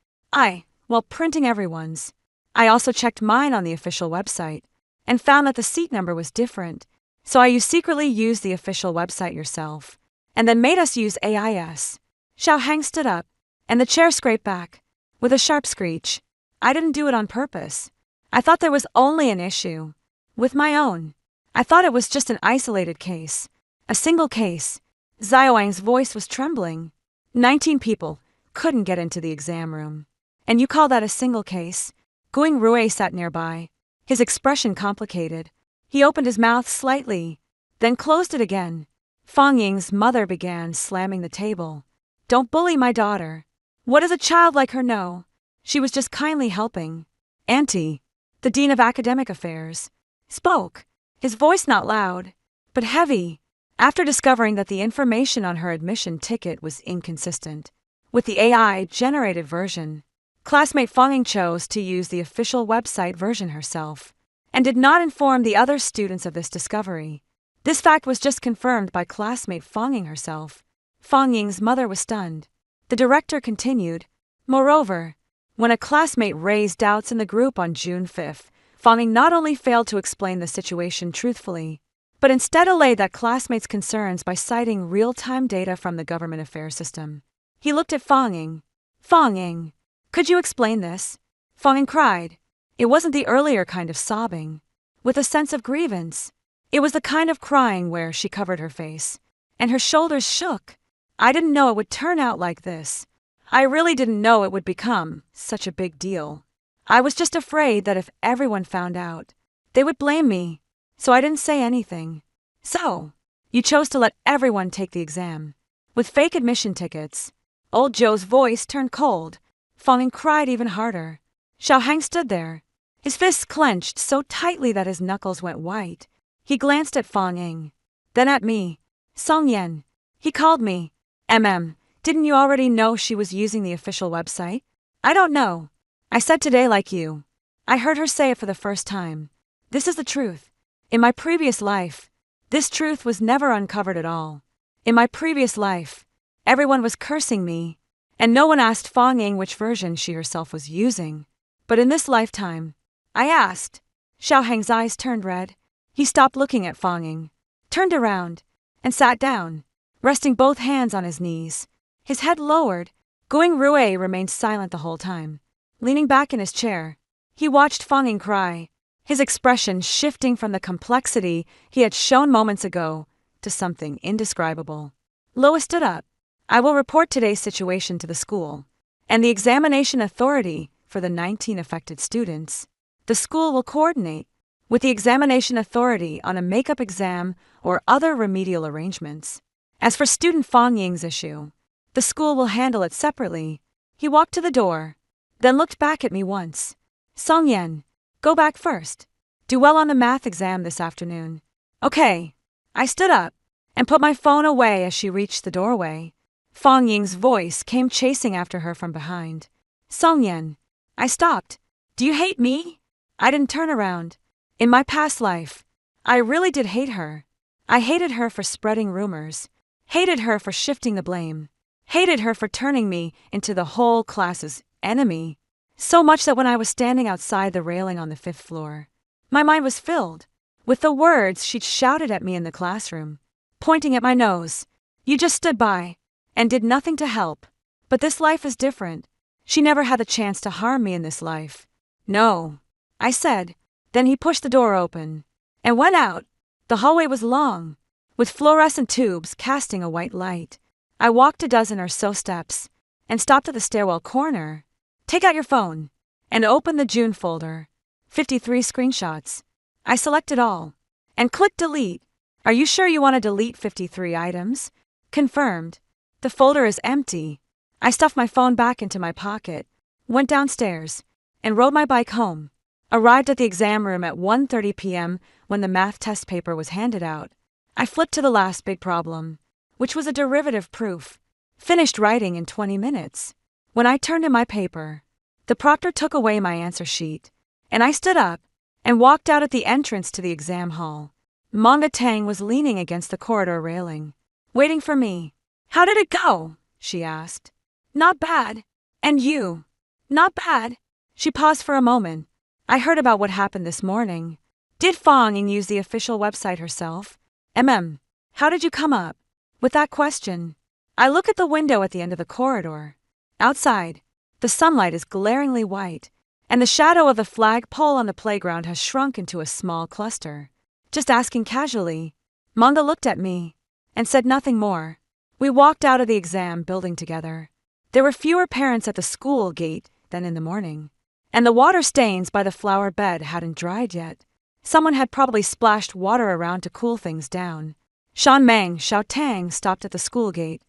Well, printing everyone's. I also checked mine on the official website and found that the seat number was different, so you secretly used the official website yourself and then made us use AIS. Xiao Hang stood up, and the chair scraped back with a sharp screech. I didn't do it on purpose. I thought there was only an issue with my own. I thought it was just an isolated case, a single case. Xiaowang's voice was trembling. 19 people couldn't get into the exam room. And you call that a single case? Guing Rui sat nearby, his expression complicated. He opened his mouth slightly, then closed it again. Fang Ying's mother began slamming the table. Don't bully my daughter. What does a child like her know? She was just kindly helping. Auntie, the Dean of Academic Affairs, spoke, his voice not loud, but heavy, after discovering that the information on her admission ticket was inconsistent with the AI-generated version. Classmate Fang Ying chose to use the official website version herself and did not inform the other students of this discovery. This fact was just confirmed by classmate Fang Ying herself. Fang Ying's mother was stunned. The director continued. Moreover, when a classmate raised doubts in the group on June 5th, Fang Ying not only failed to explain the situation truthfully, but instead allayed that classmate's concerns by citing real-time data from the government affairs system. He looked at Fang Ying. Fang Ying, could you explain this? Fang Ying cried. It wasn't the earlier kind of sobbing, with a sense of grievance. It was the kind of crying where she covered her face, and her shoulders shook. I didn't know it would turn out like this. I really didn't know it would become such a big deal. I was just afraid that if everyone found out, they would blame me, so I didn't say anything. So, you chose to let everyone take the exam, with fake admission tickets. Old Joe's voice turned cold. Fang Ying cried even harder. Xiao Hang stood there, his fists clenched so tightly that his knuckles went white. He glanced at Fang Ying. Then at me. Song Yen. He called me. Didn't you already know she was using the official website? I don't know. I said today like you. I heard her say it for the first time. This is the truth. In my previous life, this truth was never uncovered at all. In my previous life, everyone was cursing me, and no one asked Fang Ying which version she herself was using. But in this lifetime, I asked. Xiao Heng's eyes turned red. He stopped looking at Fang Ying, turned around, and sat down, resting both hands on his knees. His head lowered. Going Rui remained silent the whole time. Leaning back in his chair, he watched Fang Ying cry, his expression shifting from the complexity he had shown moments ago to something indescribable. Lois stood up. I will report today's situation to the school and the examination authority for the 19 affected students. The school will coordinate with the examination authority on a makeup exam or other remedial arrangements. As for student Fang Ying's issue, the school will handle it separately. He walked to the door, then looked back at me once. Song Yen, go back first. Do well on the math exam this afternoon. Okay. I stood up and put my phone away as she reached the doorway. Fang Ying's voice came chasing after her from behind. Song Yen. I stopped. Do you hate me? I didn't turn around. In my past life, I really did hate her. I hated her for spreading rumors, hated her for shifting the blame, hated her for turning me into the whole class's enemy. So much that when I was standing outside the railing on the 5th floor, my mind was filled with the words she'd shouted at me in the classroom, pointing at my nose. You just stood by and did nothing to help. But this life is different. She never had the chance to harm me in this life. No, I said. Then he pushed the door open and went out. The hallway was long, with fluorescent tubes casting a white light. I walked a dozen or so steps and stopped at the stairwell corner. Take out your phone and open the June folder. 53 screenshots. I selected all and clicked delete. Are you sure you want to delete 53 items? Confirmed. The folder is empty. I stuffed my phone back into my pocket, went downstairs, and rode my bike home. Arrived at the exam room at 1:30 p.m. when the math test paper was handed out. I flipped to the last big problem, which was a derivative proof. Finished writing in 20 minutes. When I turned in my paper, the proctor took away my answer sheet, and I stood up and walked out at the entrance to the exam hall. Manga Tang was leaning against the corridor railing, waiting for me. How did it go? She asked. Not bad. And you? Not bad. She paused for a moment. I heard about what happened this morning. Did Fang Ying use the official website herself? How did you come up with that question? I look at the window at the end of the corridor. Outside, the sunlight is glaringly white, and the shadow of the flagpole on the playground has shrunk into a small cluster. Just asking casually. Manga looked at me and said nothing more. We walked out of the exam building together. There were fewer parents at the school gate than in the morning, and the water stains by the flower bed hadn't dried yet. Someone had probably splashed water around to cool things down. Shan Meng Xiao Tang stopped at the school gate.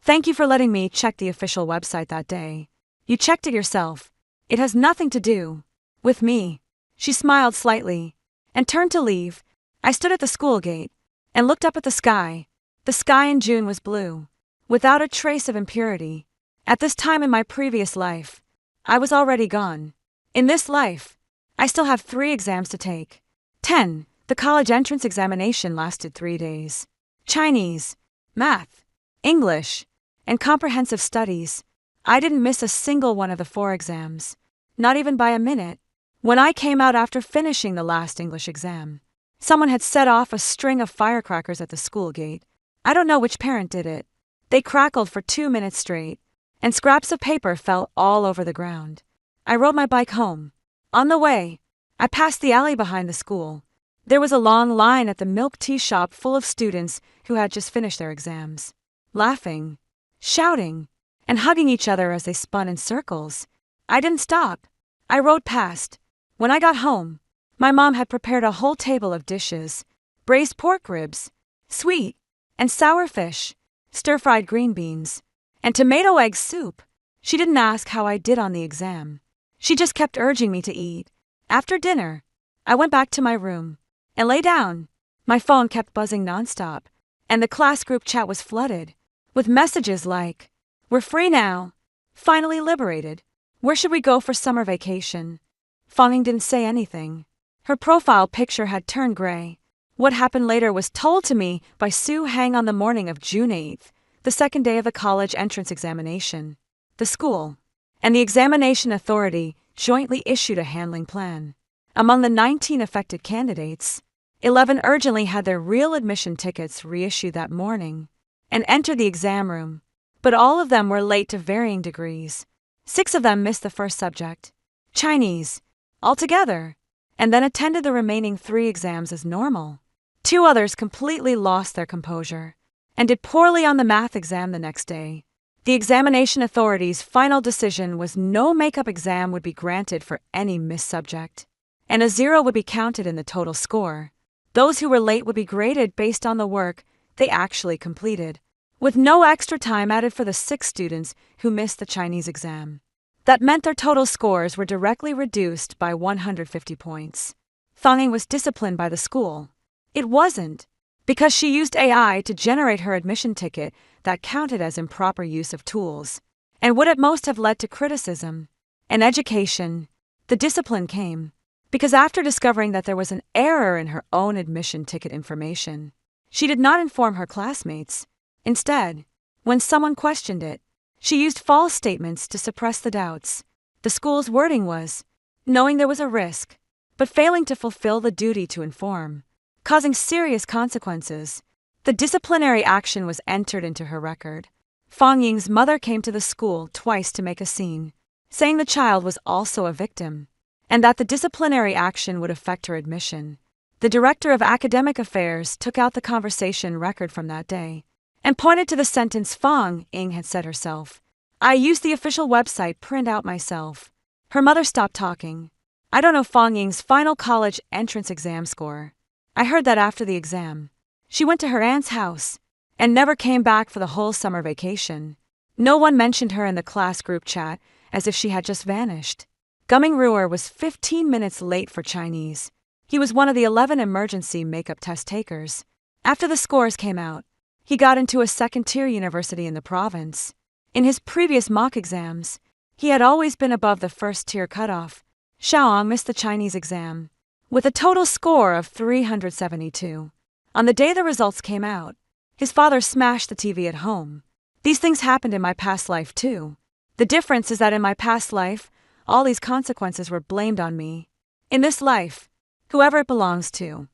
Thank you for letting me check the official website that day. You checked it yourself. It has nothing to do with me. She smiled slightly and turned to leave. I stood at the school gate and looked up at the sky. The sky in June was blue, without a trace of impurity. At this time in my previous life, I was already gone. In this life, I still have 3 exams to take. 10. The college entrance examination lasted 3 days. Chinese, math, English, and comprehensive studies. I didn't miss a single one of the 4 exams, not even by a minute. When I came out after finishing the last English exam, someone had set off a string of firecrackers at the school gate. I don't know which parent did it. They crackled for 2 minutes straight, and scraps of paper fell all over the ground. I rode my bike home. On the way, I passed the alley behind the school. There was a long line at the milk tea shop full of students who had just finished their exams, laughing, shouting, and hugging each other as they spun in circles. I didn't stop. I rode past. When I got home, my mom had prepared a whole table of dishes: braised pork ribs, sweet and sour fish, stir-fried green beans, and tomato egg soup. She didn't ask how I did on the exam. She just kept urging me to eat. After dinner, I went back to my room. and lay down. My phone kept buzzing nonstop, and the class group chat was flooded with messages like, "We're free now. Finally liberated. Where should we go for summer vacation?" Fang didn't say anything. Her profile picture had turned gray. What happened later was told to me by Su Hang on the morning of June 8th, the second day of the college entrance examination. The school and the examination authority jointly issued a handling plan. Among the 19 affected candidates, 11 urgently had their real admission tickets reissued that morning and entered the exam room, but all of them were late to varying degrees. 6 of them missed the first subject, Chinese, altogether, and then attended the remaining 3 exams as normal. 2 others completely lost their composure and did poorly on the math exam the next day. The examination authority's final decision was no makeup exam would be granted for any missed subject, and a 0 would be counted in the total score. Those who were late would be graded based on the work they actually completed, with no extra time added for the 6 students who missed the Chinese exam. That meant their total scores were directly reduced by 150 points. Fang was disciplined by the school. It wasn't because she used AI to generate her admission ticket that counted as improper use of tools, and would at most have led to criticism. In education, the discipline came because after discovering that there was an error in her own admission ticket information, she did not inform her classmates. Instead, when someone questioned it, she used false statements to suppress the doubts. The school's wording was, knowing there was a risk, but failing to fulfill the duty to inform, causing serious consequences. The disciplinary action was entered into her record. Fang Ying's mother came to the school twice to make a scene, saying the child was also a victim, and that the disciplinary action would affect her admission. The director of academic affairs took out the conversation record from that day and pointed to the sentence Fang Ying had said herself. "I used the official website print out myself." Her mother stopped talking. "I don't know Fang Ying's final college entrance exam score. I heard that after the exam, she went to her aunt's house and never came back for the whole summer vacation. No one mentioned her in the class group chat, as if she had just vanished." Gumming Ruer was 15 minutes late for Chinese. He was one of the 11 emergency makeup test takers. After the scores came out, he got into a second-tier university in the province. In his previous mock exams, he had always been above the first-tier cutoff. Xiaoang missed the Chinese exam with a total score of 372. On the day the results came out, his father smashed the TV at home. "These things happened in my past life too. The difference is that in my past life, all these consequences were blamed on me. In this life, whoever it belongs to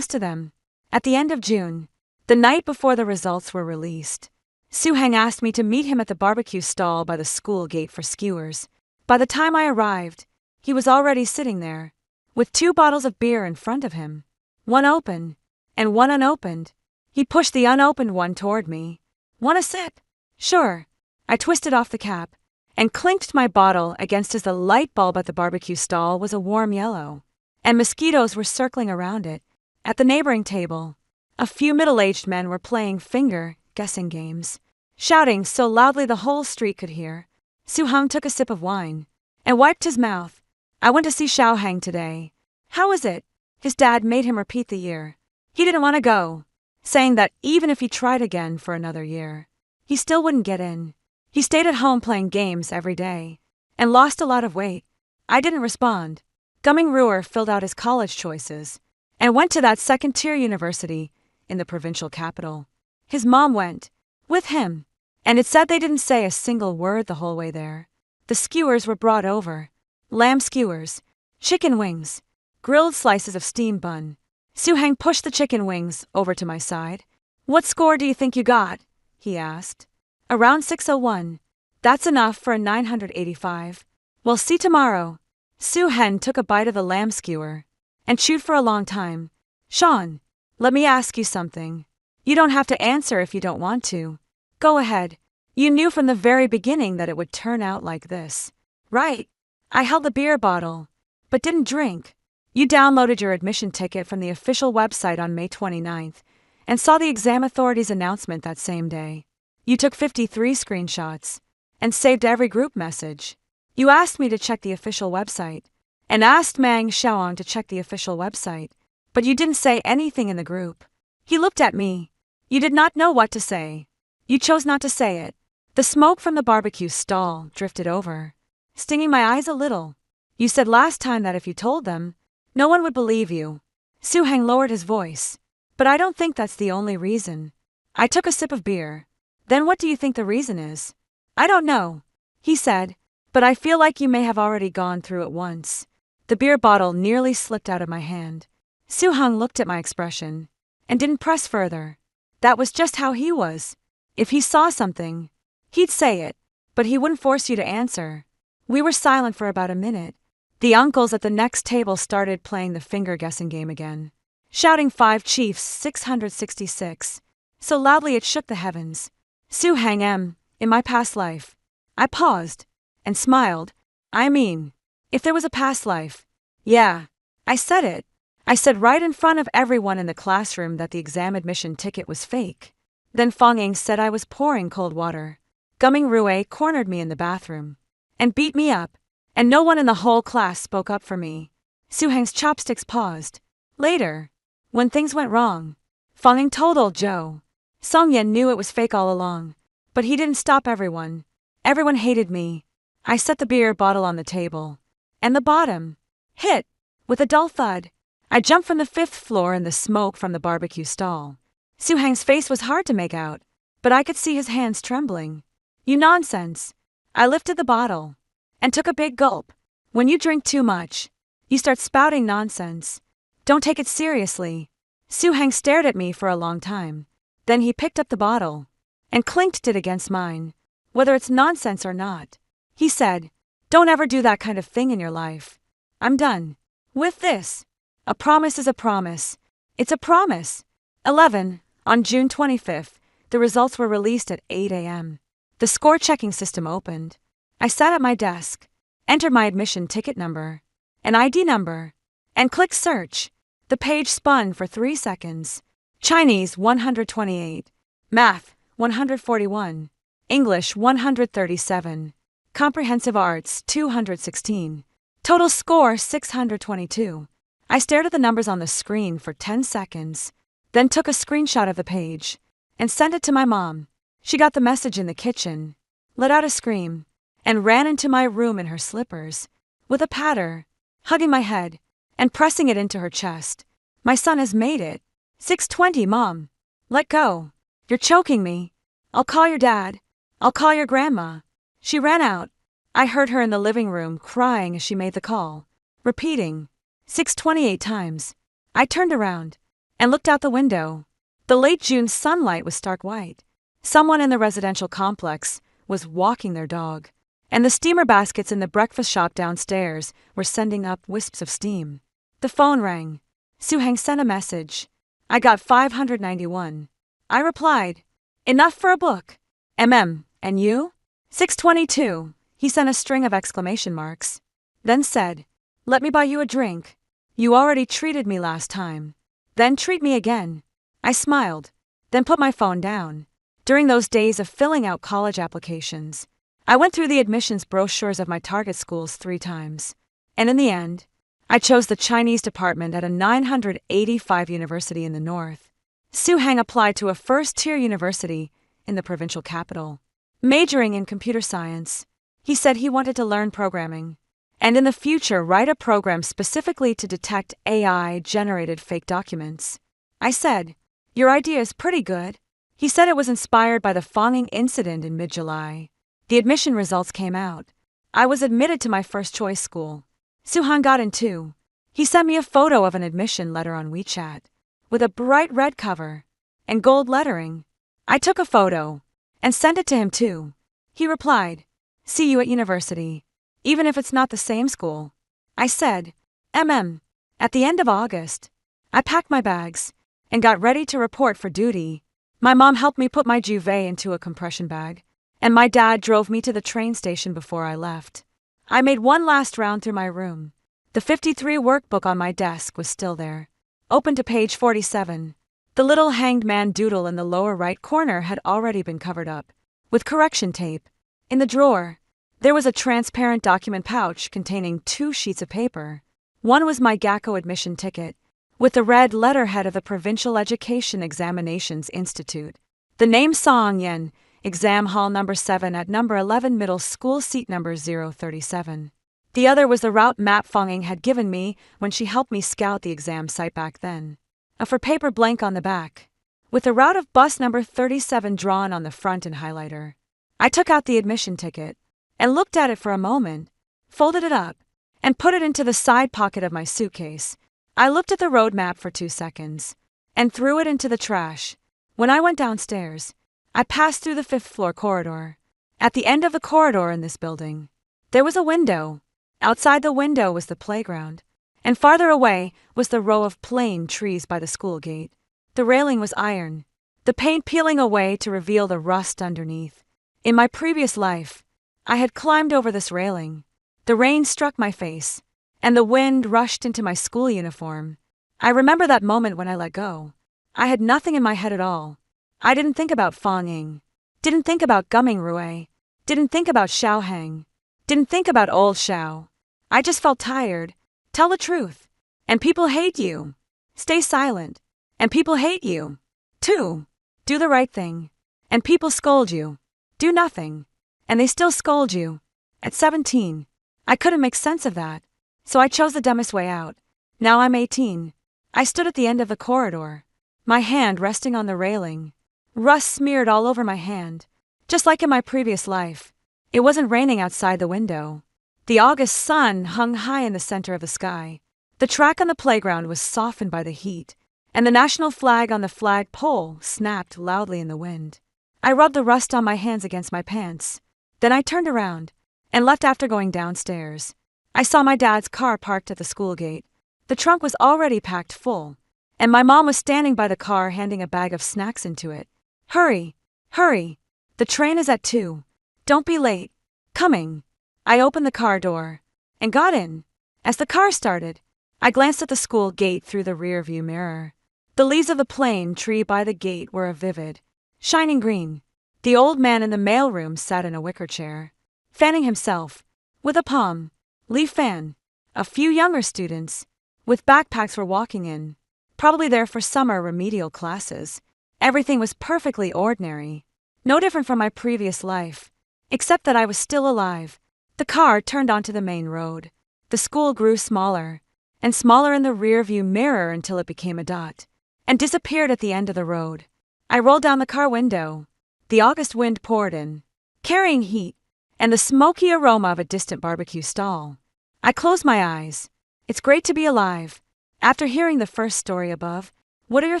them." At the end of June, the night before the results were released, Su Heng asked me to meet him at the barbecue stall by the school gate for skewers. By the time I arrived, he was already sitting there, with 2 bottles of beer in front of him, one open and one unopened. He pushed the unopened one toward me. "Want a sip?" "Sure." I twisted off the cap and clinked my bottle against as the light bulb at the barbecue stall was a warm yellow, and mosquitoes were circling around it. At the neighboring table, a few middle-aged men were playing finger-guessing games, shouting so loudly the whole street could hear. Su Heng took a sip of wine and wiped his mouth. "I went to see Xiao Hang today. How is it?" His dad made him repeat the year. He didn't want to go, saying that even if he tried again for another year, he still wouldn't get in. He stayed at home playing games every day and lost a lot of weight. I didn't respond. Gumming Ruer filled out his college choices and went to that second-tier university in the provincial capital. His mom went with him, and it said they didn't say a single word the whole way there. The skewers were brought over. Lamb skewers, chicken wings, grilled slices of steamed bun. Su Heng pushed the chicken wings over to my side. "What score do you think you got?" he asked. "Around 601. That's enough for a 985. We'll see tomorrow." Su Heng took a bite of the lamb skewer and chewed for a long time. "Sean, let me ask you something. You don't have to answer if you don't want to. Go ahead. You knew from the very beginning that it would turn out like this, right?" I held the beer bottle, but didn't drink. "You downloaded your admission ticket from the official website on May 29th and saw the exam authority's announcement that same day. You took 53 screenshots and saved every group message. You asked me to check the official website and asked Mang Xiaoang to check the official website. But you didn't say anything in the group. He looked at me. You did not know what to say. You chose not to say it. The smoke from the barbecue stall drifted over, stinging my eyes a little. You said last time that if you told them, no one would believe you. Suhang lowered his voice. But I don't think that's the only reason. I took a sip of beer. Then what do you think the reason is? I don't know, he said, but I feel like you may have already gone through it once. The beer bottle nearly slipped out of my hand. Suhang looked at my expression and didn't press further. That was just how he was. If he saw something, he'd say it, but he wouldn't force you to answer. We were silent for about a minute. The uncles at the next table started playing the finger-guessing game again, shouting 5 Chiefs 666, so loudly it shook the heavens. Suhang M. In my past life. I paused and smiled. I mean, if there was a past life. Yeah. I said it. I said right in front of everyone in the classroom that the exam admission ticket was fake. Then Fong-ing said I was pouring cold water. Gumming Rue cornered me in the bathroom and beat me up, and no one in the whole class spoke up for me. Suhang's chopsticks paused. Later, when things went wrong, Fong-ing told old Joe. Song-yen knew it was fake all along, but he didn't stop everyone. Everyone hated me. I set the beer bottle on the table, and the bottom hit with a dull thud. I jumped from the 5th floor in the smoke from the barbecue stall. Suhang's face was hard to make out, but I could see his hands trembling. You nonsense. I lifted the bottle and took a big gulp. When you drink too much, you start spouting nonsense. Don't take it seriously. Suhang stared at me for a long time. Then he picked up the bottle and clinked it against mine. Whether it's nonsense or not, he said, don't ever do that kind of thing in your life. I'm done with this. A promise is a promise. It's a promise. 11. On June 25th, the results were released at 8 a.m. The score-checking system opened. I sat at my desk, entered my admission ticket number, an ID number, and clicked search. The page spun for 3 seconds. Chinese 128, Math 141, English 137, Comprehensive Arts 216, total score 622. I stared at the numbers on the screen for 10 seconds, then took a screenshot of the page and sent it to my mom. She got the message in the kitchen, let out a scream, and ran into my room in her slippers, with a patter, hugging my head and pressing it into her chest. My son has made it. 620, Mom. Let go. You're choking me. I'll call your dad. I'll call your grandma. She ran out. I heard her in the living room crying as she made the call, repeating 628 times. I turned around and looked out the window. The late June sunlight was stark white. Someone in the residential complex was walking their dog, and the steamer baskets in the breakfast shop downstairs were sending up wisps of steam. The phone rang. Suhang sent a message. I got 591. I replied, enough for a book. And you? 622. He sent a string of exclamation marks. Then said, let me buy you a drink. You already treated me last time. Then treat me again. I smiled, then put my phone down. During those days of filling out college applications, I went through the admissions brochures of my target schools 3 times. And in the end, I chose the Chinese department at a 985 university in the north. Suhang applied to a first-tier university in the provincial capital, majoring in computer science. He said he wanted to learn programming, and in the future write a program specifically to detect AI-generated fake documents. I said, your idea is pretty good. He said it was inspired by the Fong-ing incident in mid-July. The admission results came out. I was admitted to my first-choice school. Suhang got in too. He sent me a photo of an admission letter on WeChat, with a bright red cover and gold lettering. I took a photo and sent it to him too. He replied, see you at university, even if it's not the same school. I said, at the end of August. I packed my bags and got ready to report for duty. My mom helped me put my duvet into a compression bag, and my dad drove me to the train station before I left. I made one last round through my room. The 53 workbook on my desk was still there, open to page 47. The little hanged man doodle in the lower right corner had already been covered up with correction tape. In the drawer, there was a transparent document pouch containing 2 sheets of paper. One was my GACO admission ticket, with the red letterhead of the Provincial Education Examinations Institute. The name Song Yen, exam hall number 7 at number 11 middle school seat number 037. The other was the route map Fonging had given me when she helped me scout the exam site back then. A for paper blank on the back, with the route of bus number 37 drawn on the front in highlighter. I took out the admission ticket and looked at it for a moment, folded it up, and put it into the side pocket of my suitcase. I looked at the road map for 2 seconds and threw it into the trash. When I went downstairs, I passed through the 5th floor corridor. At the end of the corridor in this building, there was a window. Outside the window was the playground, and farther away was the row of plane trees by the school gate. The railing was iron, the paint peeling away to reveal the rust underneath. In my previous life, I had climbed over this railing. The rain struck my face, and the wind rushed into my school uniform. I remember that moment when I let go. I had nothing in my head at all. I didn't think about Fonging, didn't think about Gumming Rue, didn't think about Xiaohang, didn't think about old Xiao. I just felt tired. Tell the truth, and people hate you. Stay silent, and people hate you. 2. Do the right thing, and people scold you. Do nothing, and they still scold you. At 17, I couldn't make sense of that, so I chose the dumbest way out. Now I'm 18. I stood at the end of the corridor, my hand resting on the railing. Rust smeared all over my hand, just like in my previous life. It wasn't raining outside the window. The August sun hung high in the center of the sky. The track on the playground was softened by the heat, and the national flag on the flag pole snapped loudly in the wind. I rubbed the rust on my hands against my pants. Then I turned around and left after going downstairs. I saw my dad's car parked at the school gate. The trunk was already packed full, and my mom was standing by the car handing a bag of snacks into it. Hurry, hurry. The train is at 2. Don't be late. Coming. I opened the car door and got in. As the car started, I glanced at the school gate through the rearview mirror. The leaves of the plane tree by the gate were a vivid, shining green. The old man in the mailroom sat in a wicker chair, fanning himself with a palm leaf fan. A few younger students with backpacks were walking in, probably there for summer remedial classes. Everything was perfectly ordinary, no different from my previous life, except that I was still alive. The car turned onto the main road. The school grew smaller and smaller in the rearview mirror until it became a dot and disappeared at the end of the road. I rolled down the car window. The August wind poured in, carrying heat and the smoky aroma of a distant barbecue stall. I closed my eyes. It's great to be alive. After hearing the first story above, what are your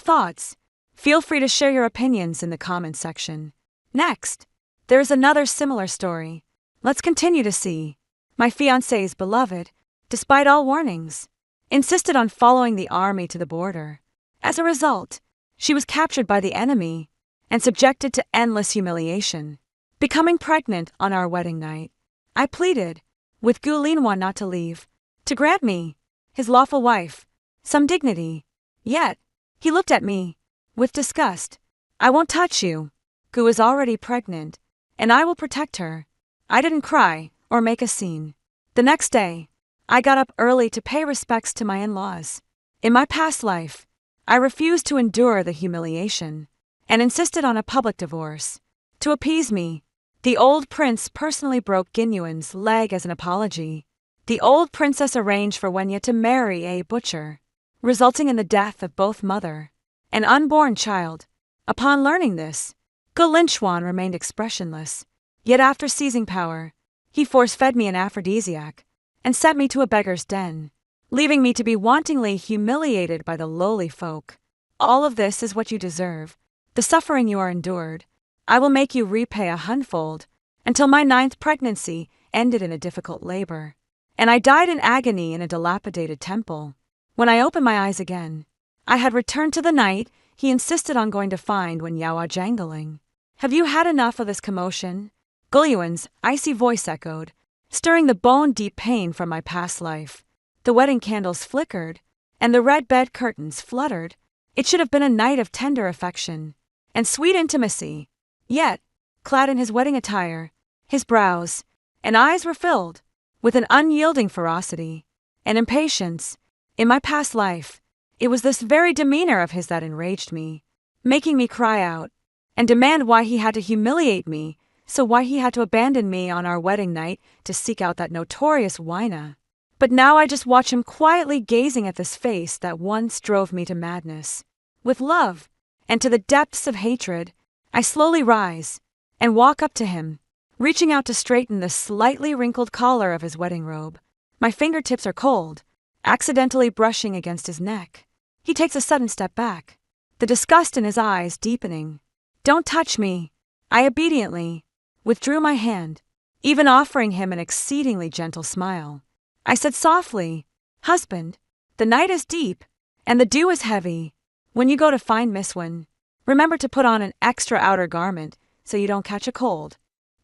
thoughts? Feel free to share your opinions in the comments section. Next, there is another similar story. Let's continue to see. My fiancé's beloved, despite all warnings, insisted on following the army to the border. As a result, she was captured by the enemy and subjected to endless humiliation. Becoming pregnant on our wedding night, I pleaded with Gu Linwan not to leave, to grant me, his lawful wife, some dignity. Yet, he looked at me with disgust. I won't touch you. Gu is already pregnant, and I will protect her. I didn't cry or make a scene. The next day, I got up early to pay respects to my in-laws. In my past life, I refused to endure the humiliation and insisted on a public divorce. To appease me, the old prince personally broke Ginyuan's leg as an apology. The old princess arranged for Wenya to marry a butcher, resulting in the death of both mother and unborn child. Upon learning this, Gu Linchuan remained expressionless. Yet after seizing power, he force-fed me an aphrodisiac and sent me to a beggar's den, leaving me to be wantonly humiliated by the lowly folk. All of this is what you deserve. The suffering you are endured, I will make you repay 100-fold, until my 9th pregnancy ended in a difficult labor, and I died in agony in a dilapidated temple. When I opened my eyes again, I had returned to the night he insisted on going to find when Yawa jangling. Have you had enough of this commotion? Gulyuan's icy voice echoed, stirring the bone-deep pain from my past life. The wedding candles flickered, and the red bed curtains fluttered. It should have been a night of tender affection and sweet intimacy. Yet, clad in his wedding attire, his brows and eyes were filled with an unyielding ferocity and impatience. In my past life, It was this very demeanor of his that enraged me, making me cry out and demand why he had to humiliate me, so why he had to abandon me on our wedding night to seek out that notorious whiner. But now I just watch him quietly gazing at this face that once drove me to madness. With love, and to the depths of hatred, I slowly rise and walk up to him, reaching out to straighten the slightly wrinkled collar of his wedding robe. My fingertips are cold, accidentally brushing against his neck. He takes a sudden step back, the disgust in his eyes deepening. "Don't touch me." I obediently withdrew my hand, even offering him an exceedingly gentle smile. I said softly, "Husband, the night is deep, and the dew is heavy. When you go to find Miss Wynne, remember to put on an extra outer garment so you don't catch a cold."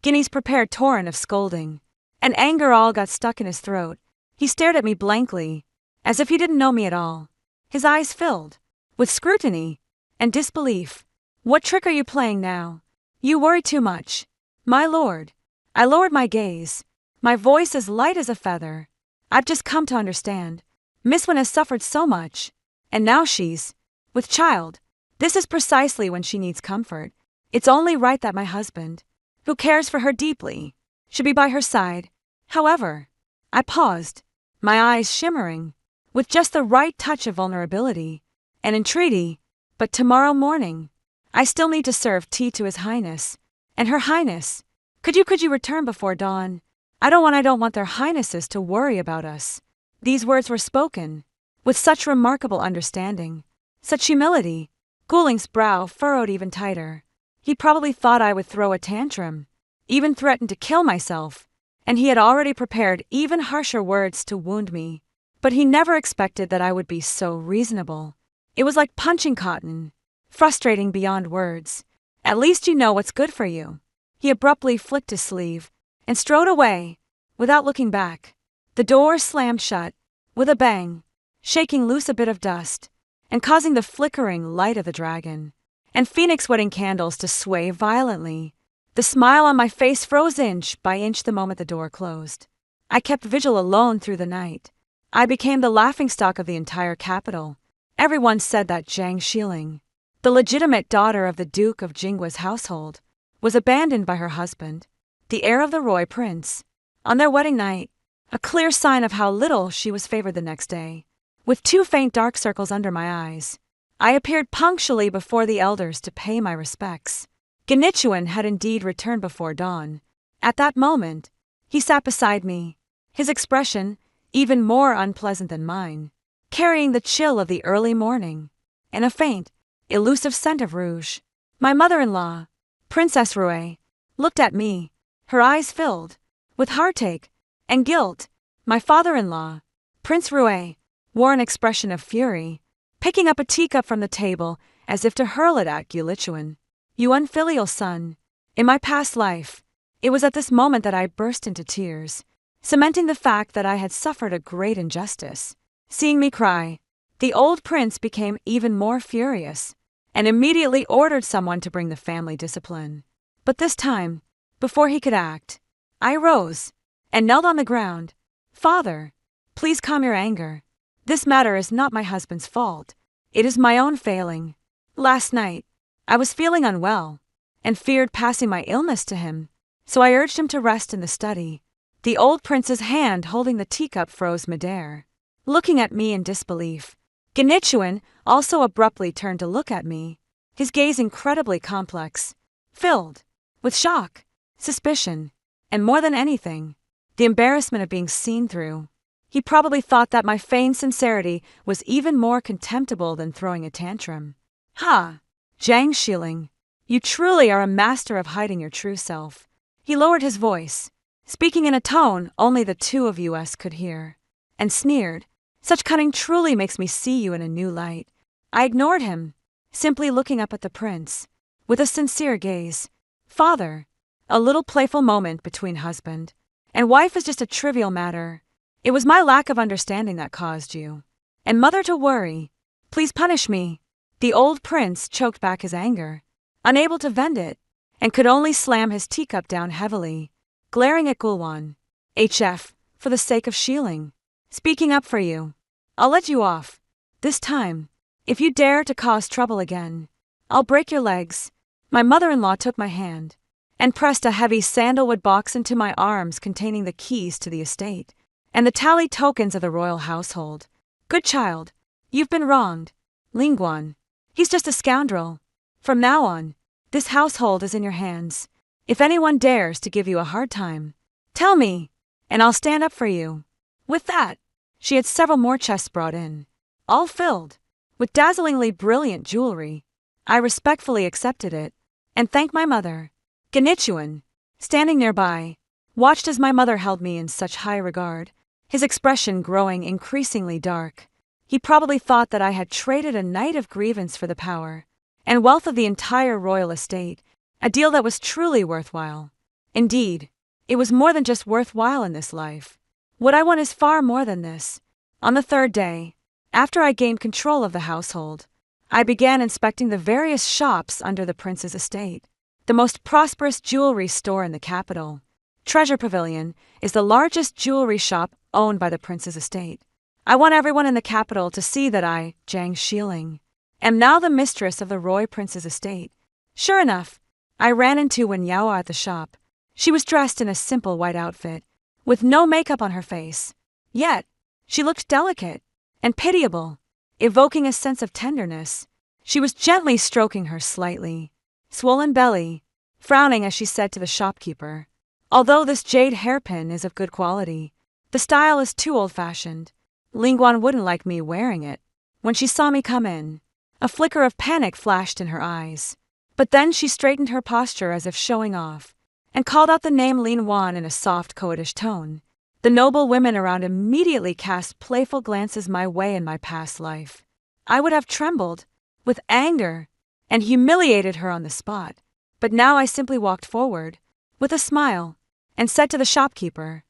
Guinea's prepared torrent of scolding and anger all got stuck in his throat. He stared at me blankly, as if he didn't know me at all, his eyes filled with scrutiny and disbelief. "What trick are you playing now? You worry too much, my lord." I lowered my gaze, my voice as light as a feather. "I've just come to understand. Miss Wynne has suffered so much, and now she's with child. This is precisely when she needs comfort. It's only right that my husband, who cares for her deeply, should be by her side. However," I paused, my eyes shimmering with just the right touch of vulnerability and entreaty, "but tomorrow morning, I still need to serve tea to His Highness and Her Highness. Could you return before dawn? I don't want their highnesses to worry about us." These words were spoken with such remarkable understanding, such humility. Gulling's brow furrowed even tighter. He probably thought I would throw a tantrum, even threaten to kill myself, and he had already prepared even harsher words to wound me. But he never expected that I would be so reasonable. It was like punching cotton, frustrating beyond words. "At least you know what's good for you." He abruptly flicked his sleeve and strode away, without looking back. The door slammed shut with a bang, shaking loose a bit of dust and causing the flickering light of the dragon and phoenix wedding candles to sway violently. The smile on my face froze inch by inch the moment the door closed. I kept vigil alone through the night. I became the laughingstock of the entire capital. Everyone said that Zhang Xiling, the legitimate daughter of the Duke of Jinggua's household, was abandoned by her husband, the heir of the Roy prince, on their wedding night, a clear sign of how little she was favored the next day. With 2 faint dark circles under my eyes, I appeared punctually before the elders to pay my respects. Genichuan had indeed returned before dawn. At that moment, he sat beside me, his expression even more unpleasant than mine, carrying the chill of the early morning and a faint, elusive scent of rouge. My mother-in-law, Princess Rue, looked at me, her eyes filled with heartache and guilt. My father-in-law, Prince Rue, wore an expression of fury, picking up a teacup from the table as if to hurl it at Gilichuan. "You unfilial son." In my past life, it was at this moment that I burst into tears, cementing the fact that I had suffered a great injustice. Seeing me cry, the old prince became even more furious and immediately ordered someone to bring the family discipline. But this time, before he could act, I rose and knelt on the ground. "Father, please calm your anger. This matter is not my husband's fault. It is my own failing. Last night, I was feeling unwell and feared passing my illness to him, so I urged him to rest in the study." The old prince's hand holding the teacup froze midair, looking at me in disbelief. Genichuan also abruptly turned to look at me, his gaze incredibly complex, filled with shock, suspicion, and more than anything, the embarrassment of being seen through. He probably thought that my feigned sincerity was even more contemptible than throwing a tantrum. "Ha! Zhang Xiling, you truly are a master of hiding your true self." He lowered his voice, speaking in a tone only the two of us could hear, and sneered, "Such cunning truly makes me see you in a new light." I ignored him, simply looking up at the prince, with a sincere gaze. "Father, a little playful moment between husband and wife is just a trivial matter. It was my lack of understanding that caused you and mother to worry. Please punish me." The old prince choked back his anger, unable to vent it, and could only slam his teacup down heavily, glaring at Gulwan. "HF, for the sake of Xiling, speaking up for you, I'll let you off." This time, if you dare to cause trouble again, I'll break your legs." My mother-in-law took my hand and pressed a heavy sandalwood box into my arms containing the keys to the estate and the tally tokens of the royal household. "Good child, you've been wronged. Lingguan, he's just a scoundrel. From now on, this household is in your hands. If anyone dares to give you a hard time, tell me, and I'll stand up for you." With that, she had several more chests brought in, all filled with dazzlingly brilliant jewelry. I respectfully accepted it and thanked my mother. Genichuan, standing nearby, watched as my mother held me in such high regard, his expression growing increasingly dark. He probably thought that I had traded a night of grievance for the power and wealth of the entire royal estate, a deal that was truly worthwhile. Indeed, it was more than just worthwhile in this life. What I want is far more than this. On the third day, after I gained control of the household, I began inspecting the various shops under the prince's estate. The most prosperous jewelry store in the capital, Treasure Pavilion, is the largest jewelry shop owned by the prince's estate. I want everyone in the capital to see that I, Zhang Xiling, am now the mistress of the Roy prince's estate. Sure enough, I ran into Wen Yaoa at the shop. She was dressed in a simple white outfit, with no makeup on her face. Yet, she looked delicate and pitiable, evoking a sense of tenderness. She was gently stroking her slightly swollen belly, frowning as she said to the shopkeeper, "Although this jade hairpin is of good quality, the style is too old-fashioned. Lingguan wouldn't like me wearing it." When she saw me come in, a flicker of panic flashed in her eyes. But then she straightened her posture as if showing off, and called out the name Lin Wan in a soft coquettish tone. The noble women around immediately cast playful glances my way in my past life. I would have trembled with anger and humiliated her on the spot, but now I simply walked forward, with a smile, and said to the shopkeeper,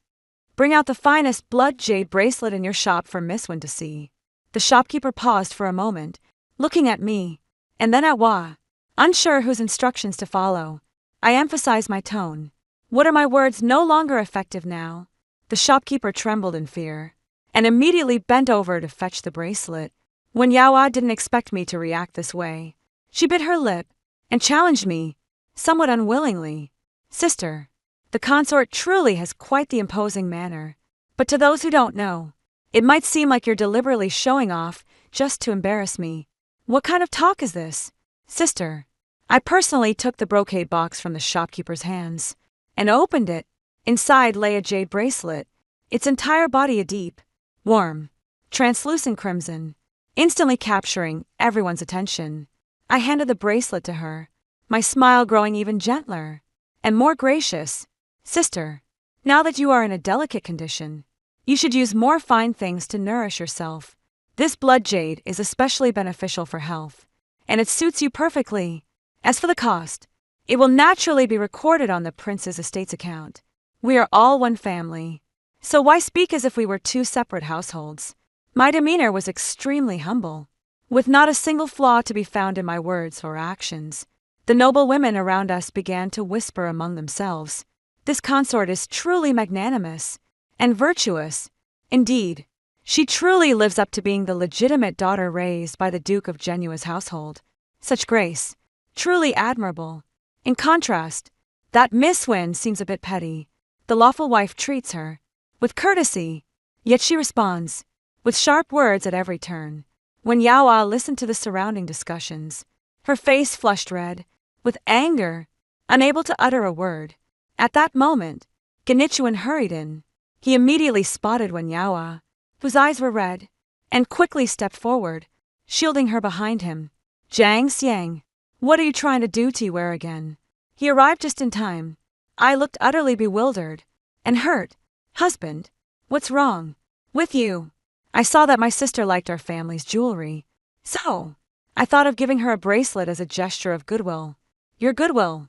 "Bring out the finest blood jade bracelet in your shop for Miss Wen to see." The shopkeeper paused for a moment, looking at me, and then at Hua, unsure whose instructions to follow. I emphasized my tone. "What are my words no longer effective now?" The shopkeeper trembled in fear, and immediately bent over to fetch the bracelet. When Yaoa didn't expect me to react this way, she bit her lip and challenged me, somewhat unwillingly. "Sister, the consort truly has quite the imposing manner, but to those who don't know, it might seem like you're deliberately showing off just to embarrass me. What kind of talk is this, sister?" I personally took the brocade box from the shopkeeper's hands and opened it. Inside lay a jade bracelet, its entire body a deep, warm, translucent crimson, instantly capturing everyone's attention. I handed the bracelet to her, my smile growing even gentler and more gracious. "Sister, now that you are in a delicate condition, you should use more fine things to nourish yourself. This blood jade is especially beneficial for health, and it suits you perfectly. As for the cost, it will naturally be recorded on the prince's estate's account. We are all one family, so why speak as if we were two separate households?" My demeanor was extremely humble, with not a single flaw to be found in my words or actions. The noble women around us began to whisper among themselves, "This consort is truly magnanimous and virtuous. Indeed, she truly lives up to being the legitimate daughter raised by the Duke of Genua's household. Such grace, truly admirable. In contrast, that Miss Wen seems a bit petty. The lawful wife treats her with courtesy, yet she responds with sharp words at every turn." When Yaoa listened to the surrounding discussions, her face flushed red with anger, unable to utter a word. At that moment, Genichuan hurried in. He immediately spotted Wen Yaoa, whose eyes were red, and quickly stepped forward, shielding her behind him. "Zhang Xiang, what are you trying to do to Yuer again?" He arrived just in time. I looked utterly bewildered and hurt. "Husband, what's wrong with you?" I saw that my sister liked our family's jewelry, so I thought of giving her a bracelet as a gesture of goodwill. Your goodwill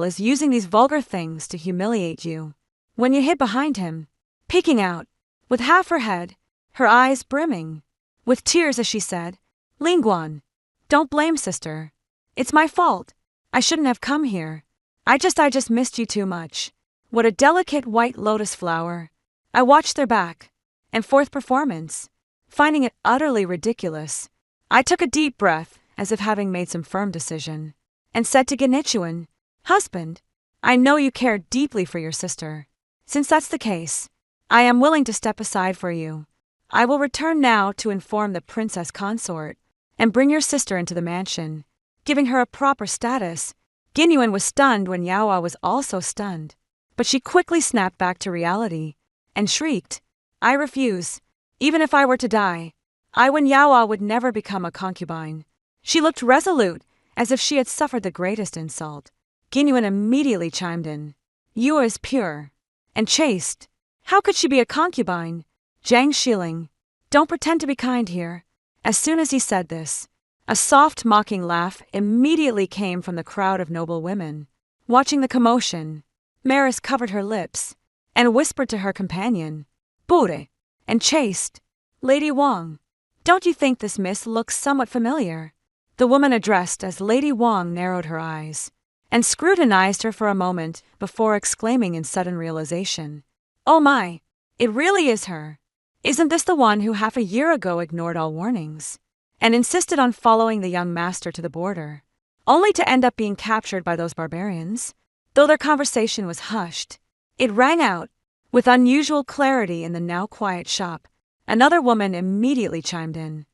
is using these vulgar things to humiliate you." When you hid behind him, peeking out, with half her head, her eyes brimming with tears as she said, "Lingguan, don't blame sister. It's my fault. I shouldn't have come here. I just missed you too much." What a delicate white lotus flower. I watched their back and forth performance. Finding it utterly ridiculous, I took a deep breath, as if having made some firm decision, and said to Genichuan, "Husband, I know you care deeply for your sister. Since that's the case, I am willing to step aside for you. I will return now to inform the princess consort, and bring your sister into the mansion, giving her a proper status." Ginyuan was stunned when Yaoa was also stunned, but she quickly snapped back to reality, and shrieked, "I refuse. Even if I were to die, When Yaoa would never become a concubine." She looked resolute, as if she had suffered the greatest insult. Ginyuan immediately chimed in. "Yaoa is pure and chaste. How could she be a concubine?" Zhang Shiling, don't pretend to be kind here. As soon as he said this, a soft mocking laugh immediately came from the crowd of noble women. Watching the commotion, Maris covered her lips and whispered to her companion, "Pure and chaste. Lady Wang, don't you think this miss looks somewhat familiar?" The woman addressed as Lady Wang narrowed her eyes and scrutinized her for a moment before exclaiming in sudden realization, "Oh my, it really is her. Isn't this the one who half a year ago ignored all warnings and insisted on following the young master to the border, only to end up being captured by those barbarians?" Though their conversation was hushed, it rang out with unusual clarity in the now quiet shop. Another woman immediately chimed in.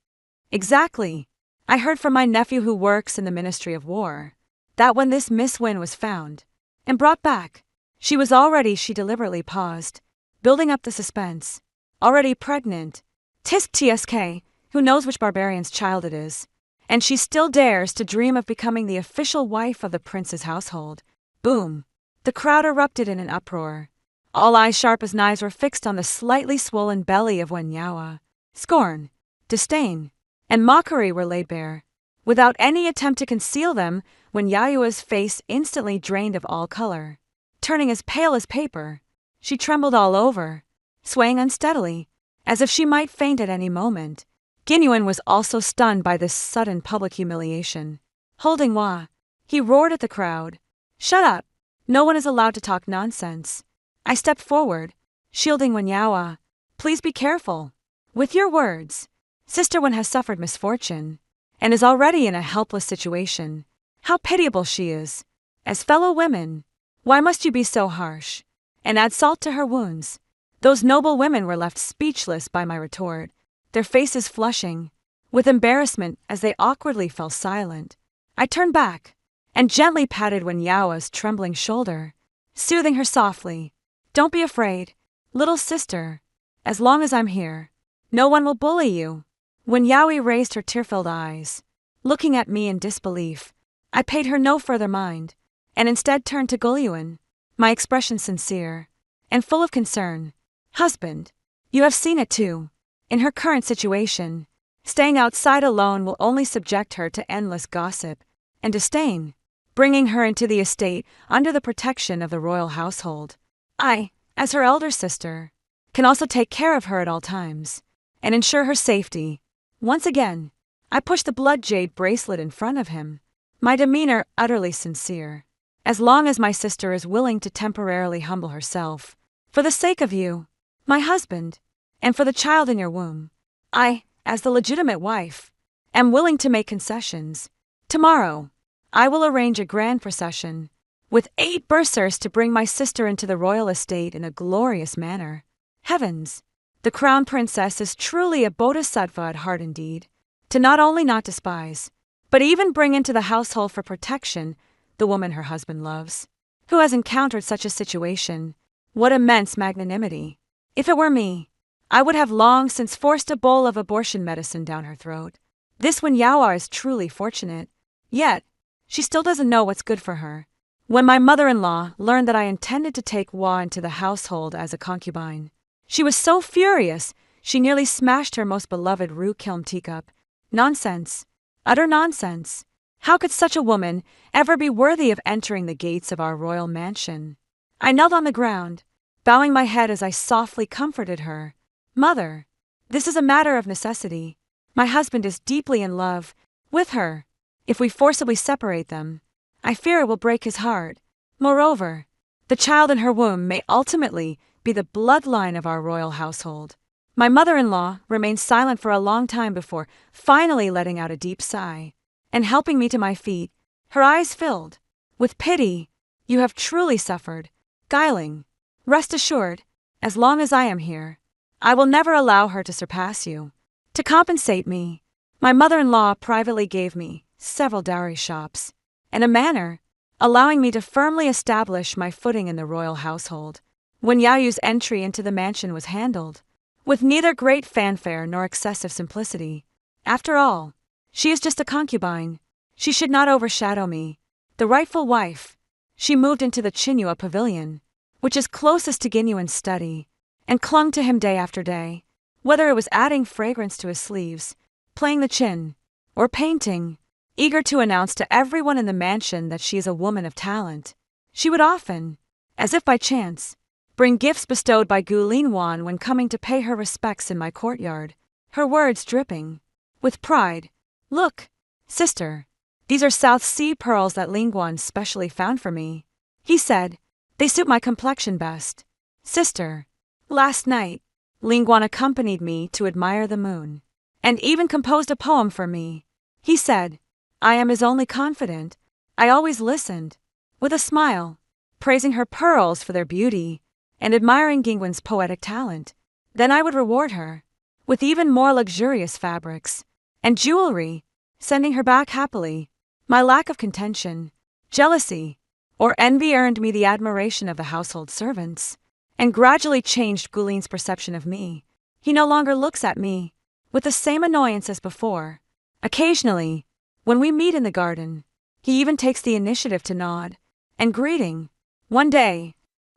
"Exactly. I heard from my nephew who works in the Ministry of War that when this Miss Wynne was found and brought back, she deliberately paused, building up the suspense. Already pregnant. Tisk tsk, who knows which barbarian's child it is? And she still dares to dream of becoming the official wife of the prince's household." Boom! The crowd erupted in an uproar. All eyes sharp as knives were fixed on the slightly swollen belly of Wen Yaoa. Scorn, disdain, and mockery were laid bare. Without any attempt to conceal them, Wen Yaoa's face instantly drained of all color. Turning as pale as paper, she trembled all over, swaying unsteadily, as if she might faint at any moment. Ginyuan was also stunned by this sudden public humiliation. Holding Hua, he roared at the crowd, "Shut up! No one is allowed to talk nonsense." I stepped forward, shielding Wen Yaoa. "Please be careful with your words. Sister Wen has suffered misfortune and is already in a helpless situation. How pitiable she is. As fellow women, why must you be so harsh and add salt to her wounds?" Those noble women were left speechless by my retort, their faces flushing with embarrassment as they awkwardly fell silent. I turned back and gently patted Wen Yaoa's trembling shoulder, soothing her softly. "Don't be afraid, little sister. As long as I'm here, no one will bully you." Wen Yaoi raised her tear-filled eyes, looking at me in disbelief. I paid her no further mind, and instead turned to Gulyuan, my expression sincere and full of concern. "Husband, you have seen it too. In her current situation, staying outside alone will only subject her to endless gossip and disdain. Bringing her into the estate under the protection of the royal household, I, as her elder sister, can also take care of her at all times and ensure her safety." Once again, I pushed the blood jade bracelet in front of him, my demeanor utterly sincere. "As long as my sister is willing to temporarily humble herself, for the sake of you, my husband, and for the child in your womb, I, as the legitimate wife, am willing to make concessions. Tomorrow, I will arrange a grand procession with 8 bursars to bring my sister into the royal estate in a glorious manner. Heavens, the crown princess is truly a bodhisattva at heart indeed, to not only not despise, but even bring into the household for protection the woman her husband loves. Who has encountered such a situation? What immense magnanimity! If it were me, I would have long since forced a bowl of abortion medicine down her throat. This Wen Yaoa is truly fortunate, yet she still doesn't know what's good for her. When my mother-in-law learned that I intended to take Hua into the household as a concubine, she was so furious she nearly smashed her most beloved Ru Kiln teacup. Nonsense. Utter nonsense. How could such a woman ever be worthy of entering the gates of our royal mansion? I knelt on the ground, bowing my head as I softly comforted her. "Mother, this is a matter of necessity. My husband is deeply in love with her. If we forcibly separate them, I fear it will break his heart. Moreover, the child in her womb may ultimately be the bloodline of our royal household. My mother-in-law remained silent for a long time before finally letting out a deep sigh and helping me to my feet, her eyes filled with pity. You have truly suffered, Guiling. Rest assured, as long as I am here, I will never allow her to surpass you. To compensate me, my mother-in-law privately gave me several dowry shops and a manor, allowing me to firmly establish my footing in the royal household. When Yaoyu's entry into the mansion was handled, with neither great fanfare nor excessive simplicity. After all, she is just a concubine. She should not overshadow me, the rightful wife. She moved into the Chinua pavilion, which is closest to Ginyuan's study, and clung to him day after day, whether it was adding fragrance to his sleeves, playing the chin, or painting, eager to announce to everyone in the mansion that she is a woman of talent. She would often, as if by chance, bring gifts bestowed by Gu Linwan when coming to pay her respects in my courtyard, her words dripping with pride. Look, sister, these are South Sea pearls that Lingguan specially found for me. He said, they suit my complexion best. Sister, last night, Lingguan accompanied me to admire the moon, and even composed a poem for me. He said, I am his only confidant. I always listened, with a smile, praising her pearls for their beauty, and admiring Gingwen's poetic talent. Then I would reward her with even more luxurious fabrics and jewelry, sending her back happily. My lack of contention, jealousy, or envy earned me the admiration of the household servants, and gradually changed Gulin's perception of me. He no longer looks at me with the same annoyance as before. Occasionally, when we meet in the garden, he even takes the initiative to nod and greeting. One day,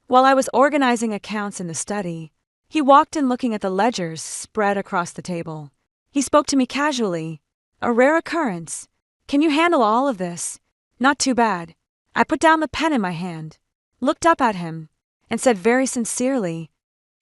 while I was organizing accounts in the study, he walked in looking at the ledgers spread across the table. He spoke to me casually. A rare occurrence. Can you handle all of this? Not too bad. I put down the pen in my hand, looked up at him, and said very sincerely,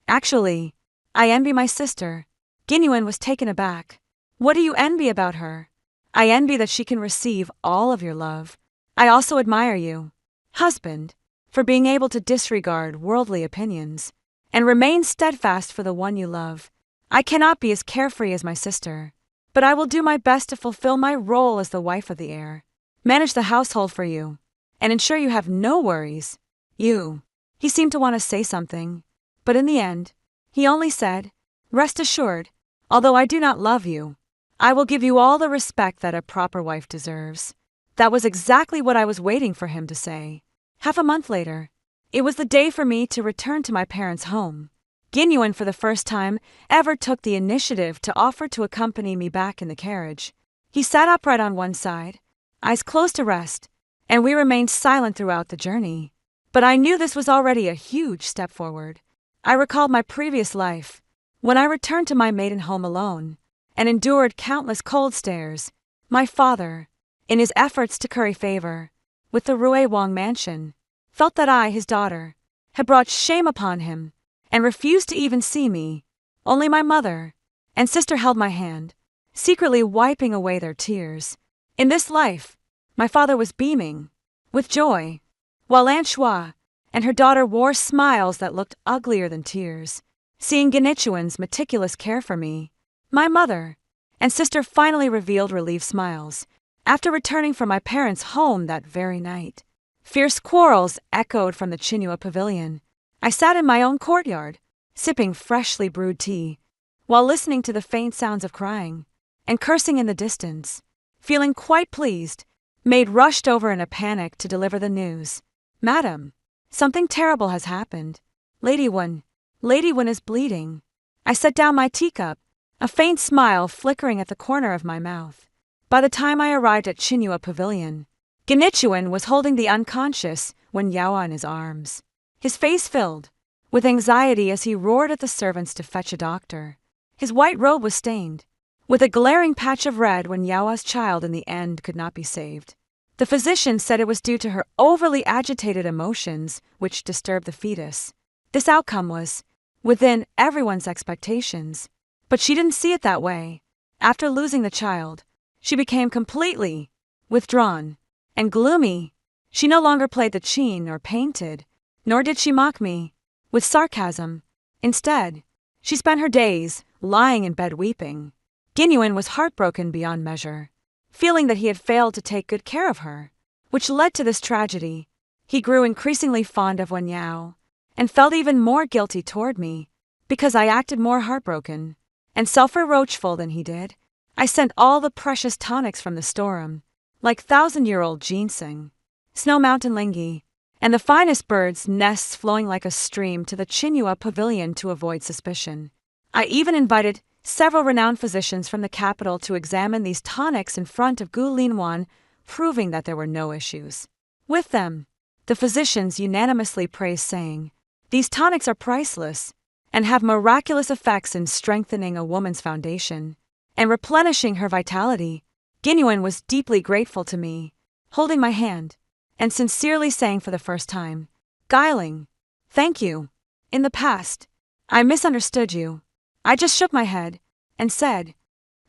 actually, I envy my sister. Ginyuan was taken aback. What do you envy about her? I envy that she can receive all of your love. I also admire you, husband, for being able to disregard worldly opinions and remain steadfast for the one you love. I cannot be as carefree as my sister, but I will do my best to fulfill my role as the wife of the heir, manage the household for you, and ensure you have no worries. He seemed to want to say something, but in the end, he only said, rest assured, although I do not love you, I will give you all the respect that a proper wife deserves. That was exactly what I was waiting for him to say. Half a month later, it was the day for me to return to my parents' home. Ginyuan for the first time ever took the initiative to offer to accompany me back in the carriage. He sat upright on one side, eyes closed to rest, and we remained silent throughout the journey. But I knew this was already a huge step forward. I recalled my previous life, when I returned to my maiden home alone, and endured countless cold stares. My father, in his efforts to curry favor with the Rue Wang mansion, felt that I, his daughter, had brought shame upon him, and refused to even see me. Only my mother and sister held my hand, secretly wiping away their tears. In this life, my father was beaming with joy, while Aunt Shua and her daughter wore smiles that looked uglier than tears. Seeing Genichuan's meticulous care for me, my mother and sister finally revealed relieved smiles. After returning from my parents' home that very night, fierce quarrels echoed from the Chinua pavilion. I sat in my own courtyard, sipping freshly brewed tea, while listening to the faint sounds of crying and cursing in the distance. Feeling quite pleased, maid rushed over in a panic to deliver the news. Madam, something terrible has happened. Lady Wen is bleeding. I set down my teacup, a faint smile flickering at the corner of my mouth. By the time I arrived at Chinua pavilion, Genichuan was holding the unconscious Wen Yaoa in his arms, his face filled with anxiety as he roared at the servants to fetch a doctor. His white robe was stained with a glaring patch of red when Yaoa's child in the end could not be saved. The physician said it was due to her overly agitated emotions which disturbed the fetus. This outcome was within everyone's expectations, but she didn't see it that way. After losing the child, she became completely withdrawn and gloomy. She no longer played the chin or painted, nor did she mock me with sarcasm. Instead, She spent her days lying in bed weeping. Ginuan was heartbroken beyond measure, feeling that he had failed to take good care of her, which led to this tragedy. He grew increasingly fond of Wen Yao, and felt even more guilty toward me, because I acted more heartbroken and self-reproachful than he did. I sent all the precious tonics from the storeroom, like 1,000-year-old ginseng, snow mountain lingi, and the finest birds' nests flowing like a stream to the Chinua pavilion to avoid suspicion. I even invited several renowned physicians from the capital to examine these tonics in front of Gu Linwan, proving that there were no issues with them. The physicians unanimously praised, saying, "These tonics are priceless and have miraculous effects in strengthening a woman's foundation and replenishing her vitality." Ginuan was deeply grateful to me, holding my hand and sincerely saying for the first time, "Guiling, thank you. In the past, I misunderstood you. I just shook my head and said,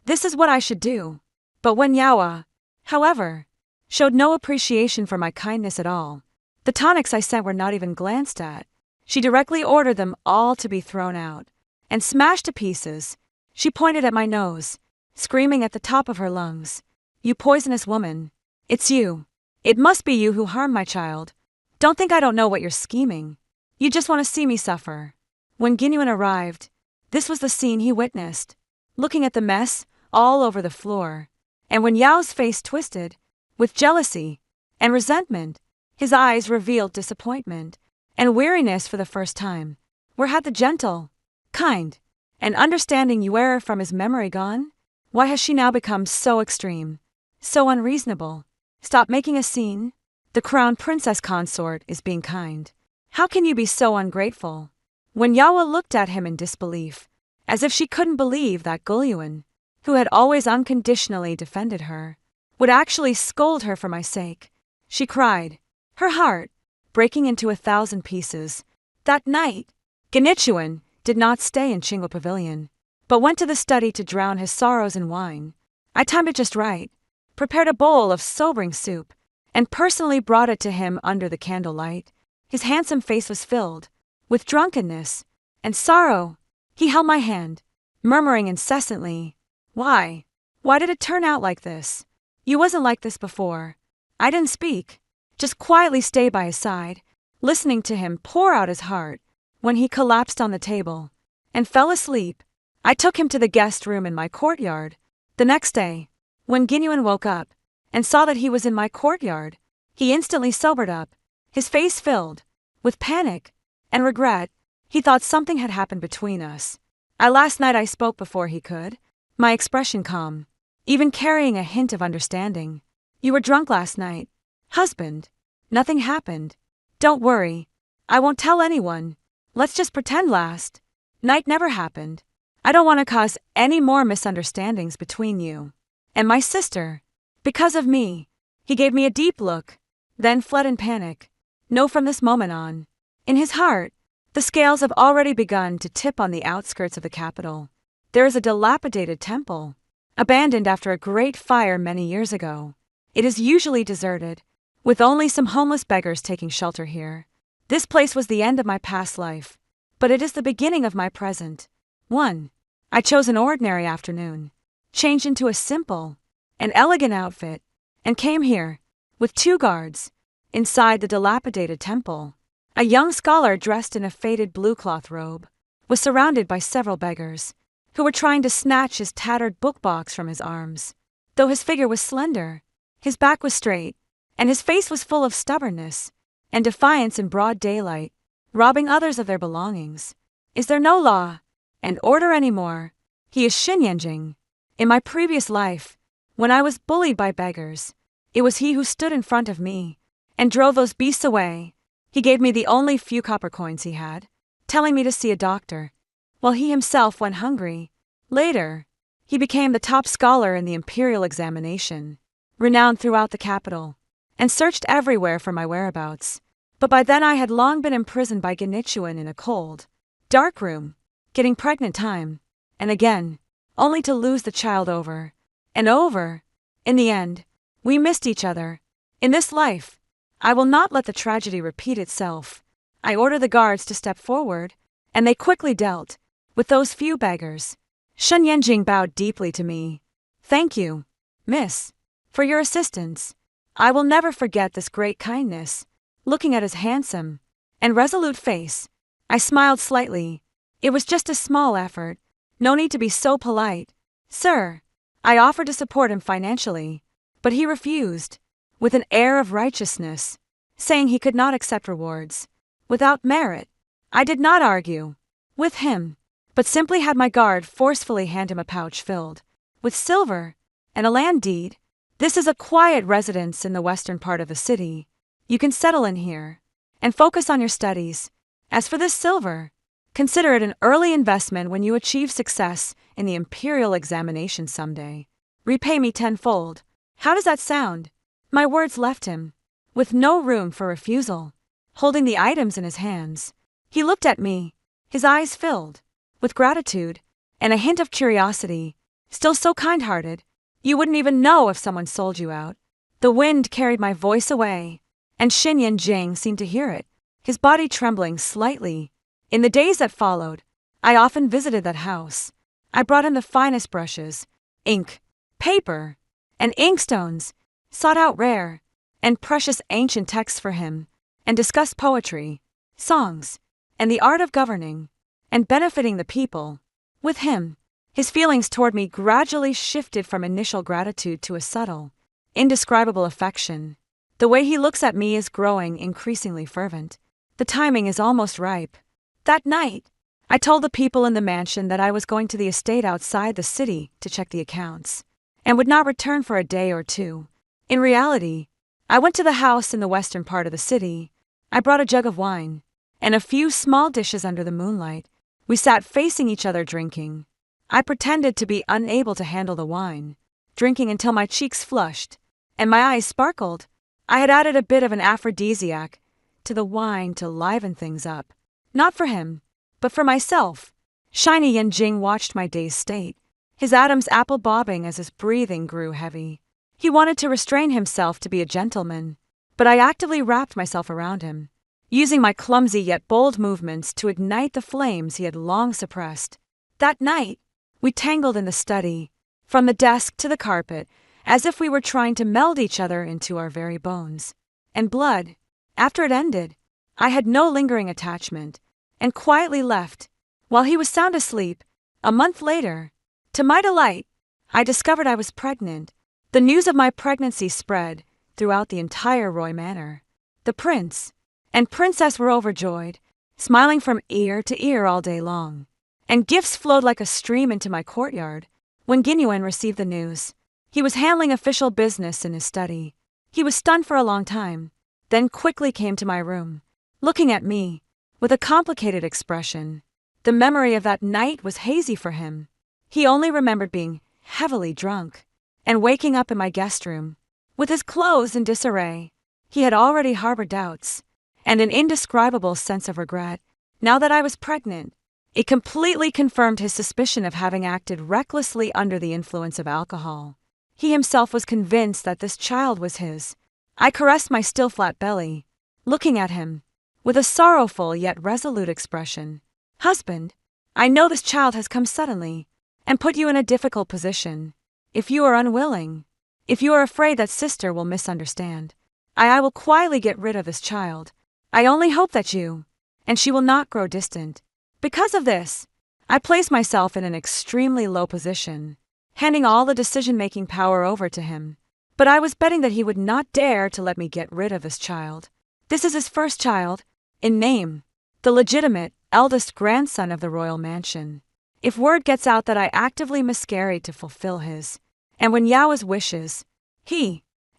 this is what I should do." But Wen Yaoa, however, showed no appreciation for my kindness at all. The tonics I sent were not even glanced at. She directly ordered them all to be thrown out and smashed to pieces. She pointed at my nose, screaming at the top of her lungs, "You poisonous woman! It's you! It must be you who harmed my child. Don't think I don't know what you're scheming. You just want to see me suffer." When Ginuan arrived, this was the scene he witnessed, looking at the mess all over the floor. And when Yao's face twisted, with jealousy and resentment, his eyes revealed disappointment and weariness for the first time. Where had the gentle, kind, and understanding Yuera from his memory gone? Why has she now become so extreme, so unreasonable? Stop making a scene. The crown princess consort is being kind. How can you be so ungrateful? When Yaoa looked at him in disbelief, as if she couldn't believe that Guyuan, who had always unconditionally defended her, would actually scold her for my sake, she cried, her heart breaking into 1,000 pieces. That night, Genichuan did not stay in Qingwa Pavilion, but went to the study to drown his sorrows in wine. I timed it just right, prepared a bowl of sobering soup, and personally brought it to him under the candlelight. His handsome face was filled with drunkenness and sorrow. He held my hand, murmuring incessantly, "Why? Why did it turn out like this? You wasn't like this before." I didn't speak, just quietly stayed by his side, listening to him pour out his heart. When he collapsed on the table and fell asleep, I took him to the guest room in my courtyard. The next day, when Ginuan woke up and saw that he was in my courtyard, he instantly sobered up, his face filled with panic and regret. He thought something had happened between us. Last night I spoke before he could, my expression calm, even carrying a hint of understanding. "You were drunk last night, husband. Nothing happened. Don't worry. I won't tell anyone. Let's just pretend last night never happened. I don't want to cause any more misunderstandings between you and my sister. Because of me." He gave me a deep look, then fled in panic. No, from this moment on, in his heart, the scales have already begun to tip on the outskirts of the capital. There is a dilapidated temple, abandoned after a great fire many years ago. It is usually deserted, with only some homeless beggars taking shelter here. This place was the end of my past life, but it is the beginning of my present one. I chose an ordinary afternoon, changed into a simple and elegant outfit, and came here, with 2 guards, inside the dilapidated temple. A young scholar dressed in a faded blue cloth robe was surrounded by several beggars, who were trying to snatch his tattered book box from his arms. Though his figure was slender, his back was straight, and his face was full of stubbornness and defiance in broad daylight, robbing others of their belongings. Is there no law and order anymore? He is Xin Yanjing. In my previous life, when I was bullied by beggars, it was he who stood in front of me and drove those beasts away. He gave me the only few copper coins he had, telling me to see a doctor, while he himself went hungry. Later, he became the top scholar in the imperial examination, renowned throughout the capital, and searched everywhere for my whereabouts. But by then I had long been imprisoned by Genichuan in a cold, dark room, getting pregnant time and again, only to lose the child over and over. In the end, we missed each other. In this life, I will not let the tragedy repeat itself. I ordered the guards to step forward, and they quickly dealt with those few beggars. Shen Yanjing bowed deeply to me. Thank you, miss, for your assistance. I will never forget this great kindness. Looking at his handsome and resolute face, I smiled slightly. It was just a small effort. No need to be so polite. Sir, I offered to support him financially, but he refused, with an air of righteousness, saying he could not accept rewards without merit. I did not argue with him, but simply had my guard forcefully hand him a pouch filled with silver and a land deed. This is a quiet residence in the western part of the city. You can settle in here and focus on your studies. As for this silver, consider it an early investment when you achieve success in the imperial examination someday. Repay me tenfold. How does that sound? My words left him, with no room for refusal. Holding the items in his hands, he looked at me, his eyes filled with gratitude and a hint of curiosity. Still so kind-hearted, you wouldn't even know if someone sold you out. The wind carried my voice away, and Shen Yanjing seemed to hear it, his body trembling slightly. In the days that followed, I often visited that house. I brought him the finest brushes, ink, paper, and inkstones, sought out rare and precious ancient texts for him, and discussed poetry, songs, and the art of governing and benefiting the people. With him, his feelings toward me gradually shifted from initial gratitude to a subtle, indescribable affection. The way he looks at me is growing increasingly fervent. The timing is almost ripe. That night, I told the people in the mansion that I was going to the estate outside the city to check the accounts, and would not return for a day or two. In reality, I went to the house in the western part of the city. I brought a jug of wine and a few small dishes under the moonlight. We sat facing each other drinking. I pretended to be unable to handle the wine, drinking until my cheeks flushed and my eyes sparkled. I had added a bit of an aphrodisiac to the wine to liven things up. Not for him, but for myself. Shiny Yanjing watched my dazed state, his Adam's apple bobbing as his breathing grew heavy. He wanted to restrain himself to be a gentleman, but I actively wrapped myself around him, using my clumsy yet bold movements to ignite the flames he had long suppressed. That night, we tangled in the study, from the desk to the carpet, as if we were trying to meld each other into our very bones and blood. After it ended, I had no lingering attachment, and quietly left, while he was sound asleep. A month later, to my delight, I discovered I was pregnant. The news of my pregnancy spread throughout the entire Roy Manor. The prince and princess were overjoyed, smiling from ear to ear all day long, and gifts flowed like a stream into my courtyard. When Ginyuan received the news, he was handling official business in his study. He was stunned for a long time, then quickly came to my room, looking at me with a complicated expression. The memory of that night was hazy for him. He only remembered being heavily drunk and waking up in my guest room, with his clothes in disarray. He had already harbored doubts and an indescribable sense of regret. Now that I was pregnant, it completely confirmed his suspicion of having acted recklessly under the influence of alcohol. He himself was convinced that this child was his. I caressed my still flat belly, looking at him with a sorrowful yet resolute expression. Husband, I know this child has come suddenly and put you in a difficult position. If you are unwilling, if you are afraid that sister will misunderstand, I will quietly get rid of this child. I only hope that you and she will not grow distant. Because of this, I placed myself in an extremely low position, handing all the decision-making power over to him. But I was betting that he would not dare to let me get rid of this child. This is his first child, in name, the legitimate, eldest grandson of the royal mansion. If word gets out that I actively miscarried to fulfill his and Wen Yao's wishes,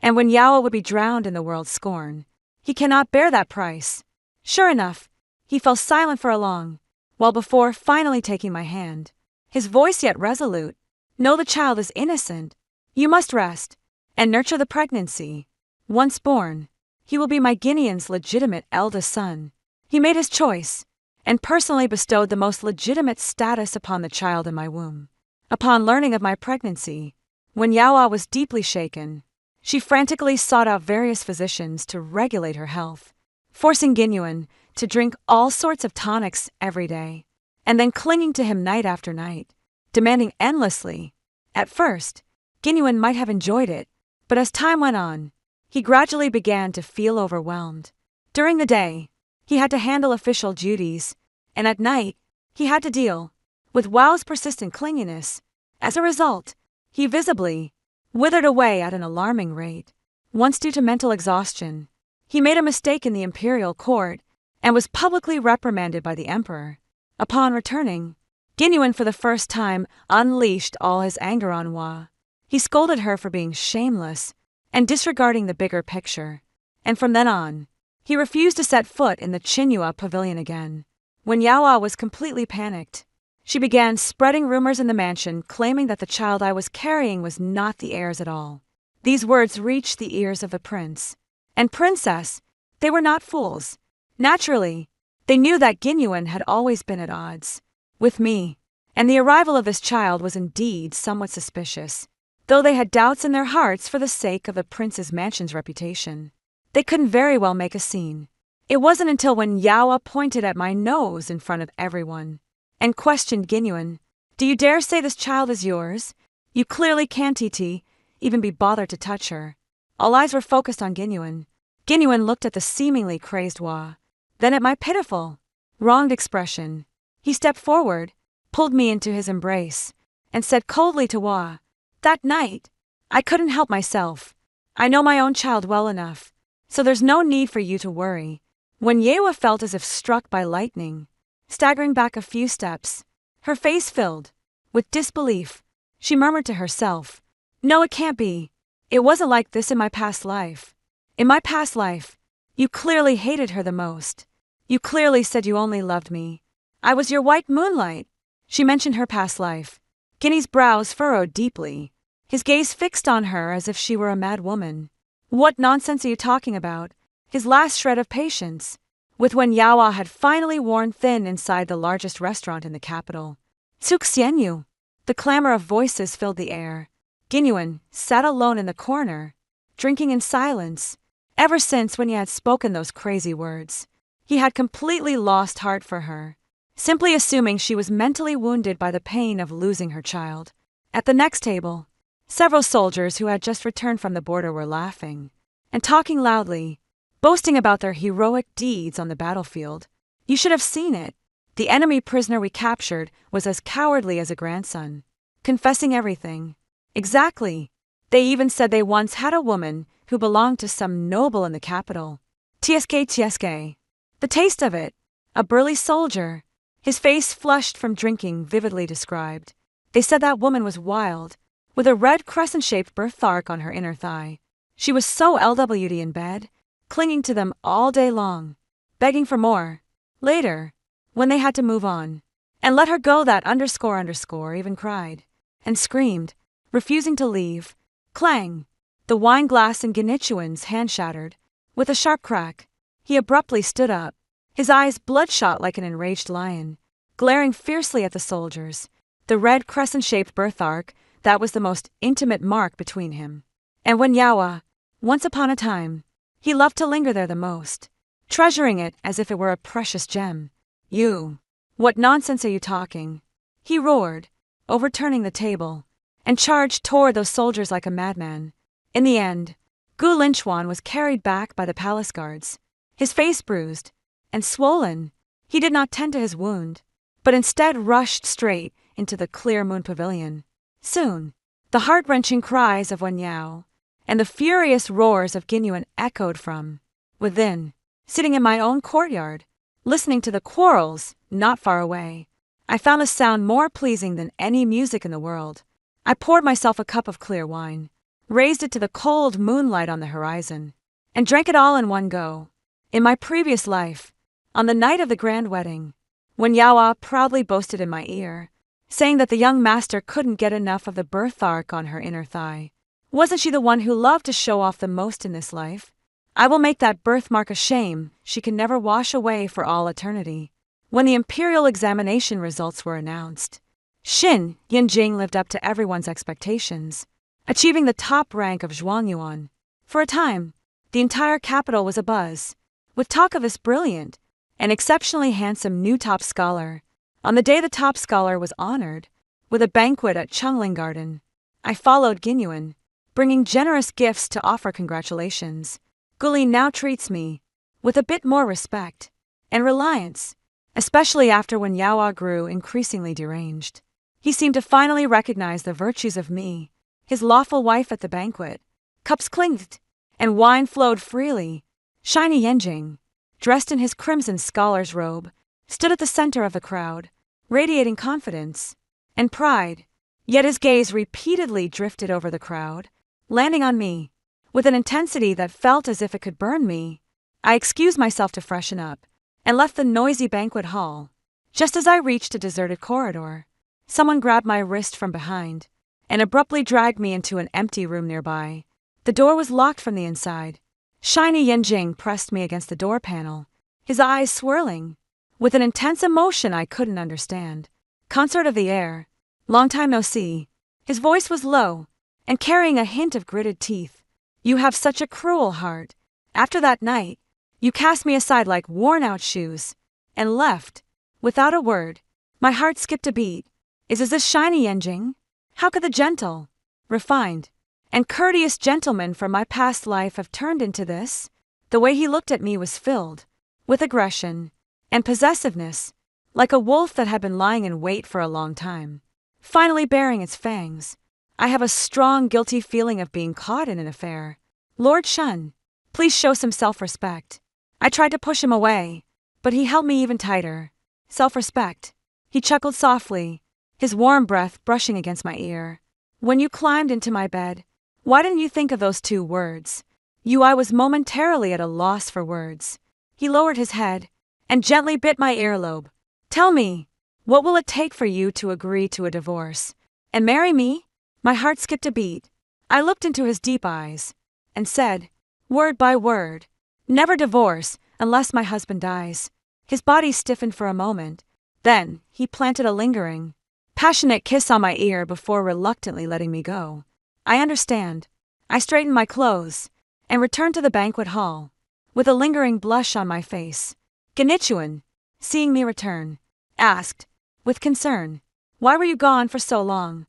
and Wen Yao would be drowned in the world's scorn. He cannot bear that price. Sure enough, he fell silent for a long while before finally taking my hand, his voice yet resolute. No, the child is innocent. You must rest and nurture the pregnancy. Once born, he will be my Guinean's legitimate eldest son. He made his choice and personally bestowed the most legitimate status upon the child in my womb. Upon learning of my pregnancy, Wen Yao was deeply shaken. She frantically sought out various physicians to regulate her health, forcing Ginyuan to drink all sorts of tonics every day. and then clinging to him night after night, demanding endlessly. At first, Ginyuan might have enjoyed it, but as time went on, he gradually began to feel overwhelmed. During the day, he had to handle official duties, and at night, he had to deal with Wao's persistent clinginess. As a result, he visibly withered away at an alarming rate. Once, due to mental exhaustion, he made a mistake in the imperial court and was publicly reprimanded by the emperor. Upon returning, Ginyuan for the first time unleashed all his anger on Wa. He scolded her for being shameless and disregarding the bigger picture, and from then on, he refused to set foot in the Qinghua pavilion again. When Yaoa was completely panicked, she began spreading rumors in the mansion claiming that the child I was carrying was not the heir's at all. These words reached the ears of the prince and princess. They were not fools. Naturally, they knew that Ginyuan had always been at odds with me, and the arrival of this child was indeed somewhat suspicious. Though they had doubts in their hearts for the sake of the prince's mansion's reputation, they couldn't very well make a scene. It wasn't until when Yaoa pointed at my nose in front of everyone and questioned Ginyuan, "Do you dare say this child is yours? You clearly can't even be bothered to touch her." All eyes were focused on Ginyuan. Ginyuan looked at the seemingly crazed Wa, then at my pitiful, wronged expression. He stepped forward, pulled me into his embrace, and said coldly to Wa, "That night, I couldn't help myself. I know my own child well enough, so there's no need for you to worry." When Yaoa felt as if struck by lightning, staggering back a few steps, her face filled with disbelief, she murmured to herself, "No, it can't be. It wasn't like this in my past life. In my past life, you clearly hated her the most. You clearly said you only loved me. I was your white moonlight." She mentioned her past life. Ginny's brows furrowed deeply, his gaze fixed on her as if she were a mad woman. "What nonsense are you talking about?" His last shred of patience, with when Yaoa had finally worn thin inside the largest restaurant in the capital. "Xianyu." The clamor of voices filled the air. Ginyuan sat alone in the corner, drinking in silence. Ever since when he had spoken those crazy words, he had completely lost heart for her, simply assuming she was mentally wounded by the pain of losing her child. At the next table, several soldiers who had just returned from the border were laughing and talking loudly, boasting about their heroic deeds on the battlefield. You should have seen it. The enemy prisoner we captured was as cowardly as a grandson, confessing everything. Exactly. They even said they once had a woman who belonged to some noble in the capital. TSK. The taste of it. A burly soldier, his face flushed from drinking, vividly described. They said that woman was wild, with a red crescent-shaped birthmark on her inner thigh. She was so LWD in bed, clinging to them all day long, begging for more. Later, when they had to move on and let her go, that _ even cried and screamed, refusing to leave. Clang! The wine glass in Genichuan's hand shattered. With a sharp crack, he abruptly stood up, his eyes bloodshot like an enraged lion, glaring fiercely at the soldiers. The red crescent-shaped birthmark, that was the most intimate mark between him and when Yaoa, once upon a time, he loved to linger there the most, treasuring it as if it were a precious gem. "You! What nonsense are you talking?" he roared, overturning the table, and charged toward those soldiers like a madman. In the end, Gu Linchuan was carried back by the palace guards, his face bruised and swollen. He did not tend to his wound, but instead rushed straight into the clear moon pavilion. Soon, the heart-wrenching cries of Wen Yao and the furious roars of Ginyuan echoed from within. Sitting in my own courtyard, listening to the quarrels not far away, I found the sound more pleasing than any music in the world. I poured myself a cup of clear wine, raised it to the cold moonlight on the horizon, and drank it all in one go. In my previous life, on the night of the grand wedding, when Yaoa proudly boasted in my ear, saying that the young master couldn't get enough of the birthmark on her inner thigh, wasn't she the one who loved to show off the most in this life? I will make that birthmark a shame she can never wash away for all eternity. When the imperial examination results were announced, Xin Yinjing lived up to everyone's expectations, achieving the top rank of Zhuangyuan. For a time, the entire capital was abuzz with talk of this brilliant and exceptionally handsome new top scholar. On the day the top scholar was honored, with a banquet at Chungling Garden, I followed Ginyuan, bringing generous gifts to offer congratulations. Gulin now treats me with a bit more respect and reliance, especially after when Yawa grew increasingly deranged. He seemed to finally recognize the virtues of me, his lawful wife at the banquet. Cups clinked, and wine flowed freely. Shiny Yenjing, dressed in his crimson scholar's robe, stood at the center of the crowd, radiating confidence and pride, yet his gaze repeatedly drifted over the crowd, landing on me, with an intensity that felt as if it could burn me. I excused myself to freshen up, and left the noisy banquet hall. Just as I reached a deserted corridor, someone grabbed my wrist from behind, and abruptly dragged me into an empty room nearby. The door was locked from the inside. Shiny Yenjing pressed me against the door panel, his eyes swirling, with an intense emotion I couldn't understand. Consort of the air, long time no see. His voice was low, and carrying a hint of gritted teeth. You have such a cruel heart. After that night, you cast me aside like worn-out shoes, and left, without a word. My heart skipped a beat. Is this Shiny Yenjing? How could the gentle, refined, and courteous gentleman from my past life have turned into this? The way he looked at me was filled with aggression and possessiveness, like a wolf that had been lying in wait for a long time, finally baring its fangs. I have a strong, guilty feeling of being caught in an affair. Lord Shun, please show some self-respect. I tried to push him away, but he held me even tighter. Self-respect. He chuckled softly, his warm breath brushing against my ear. When you climbed into my bed, why didn't you think of those two words? I was momentarily at a loss for words. He lowered his head and gently bit my earlobe. Tell me, what will it take for you to agree to a divorce and marry me? My heart skipped a beat. I looked into his deep eyes and said, word by word, never divorce unless my husband dies. His body stiffened for a moment. Then he planted a lingering, passionate kiss on my ear before reluctantly letting me go. I understand. I straightened my clothes and returned to the banquet hall, with a lingering blush on my face. Genichuan, seeing me return, asked, with concern, why were you gone for so long?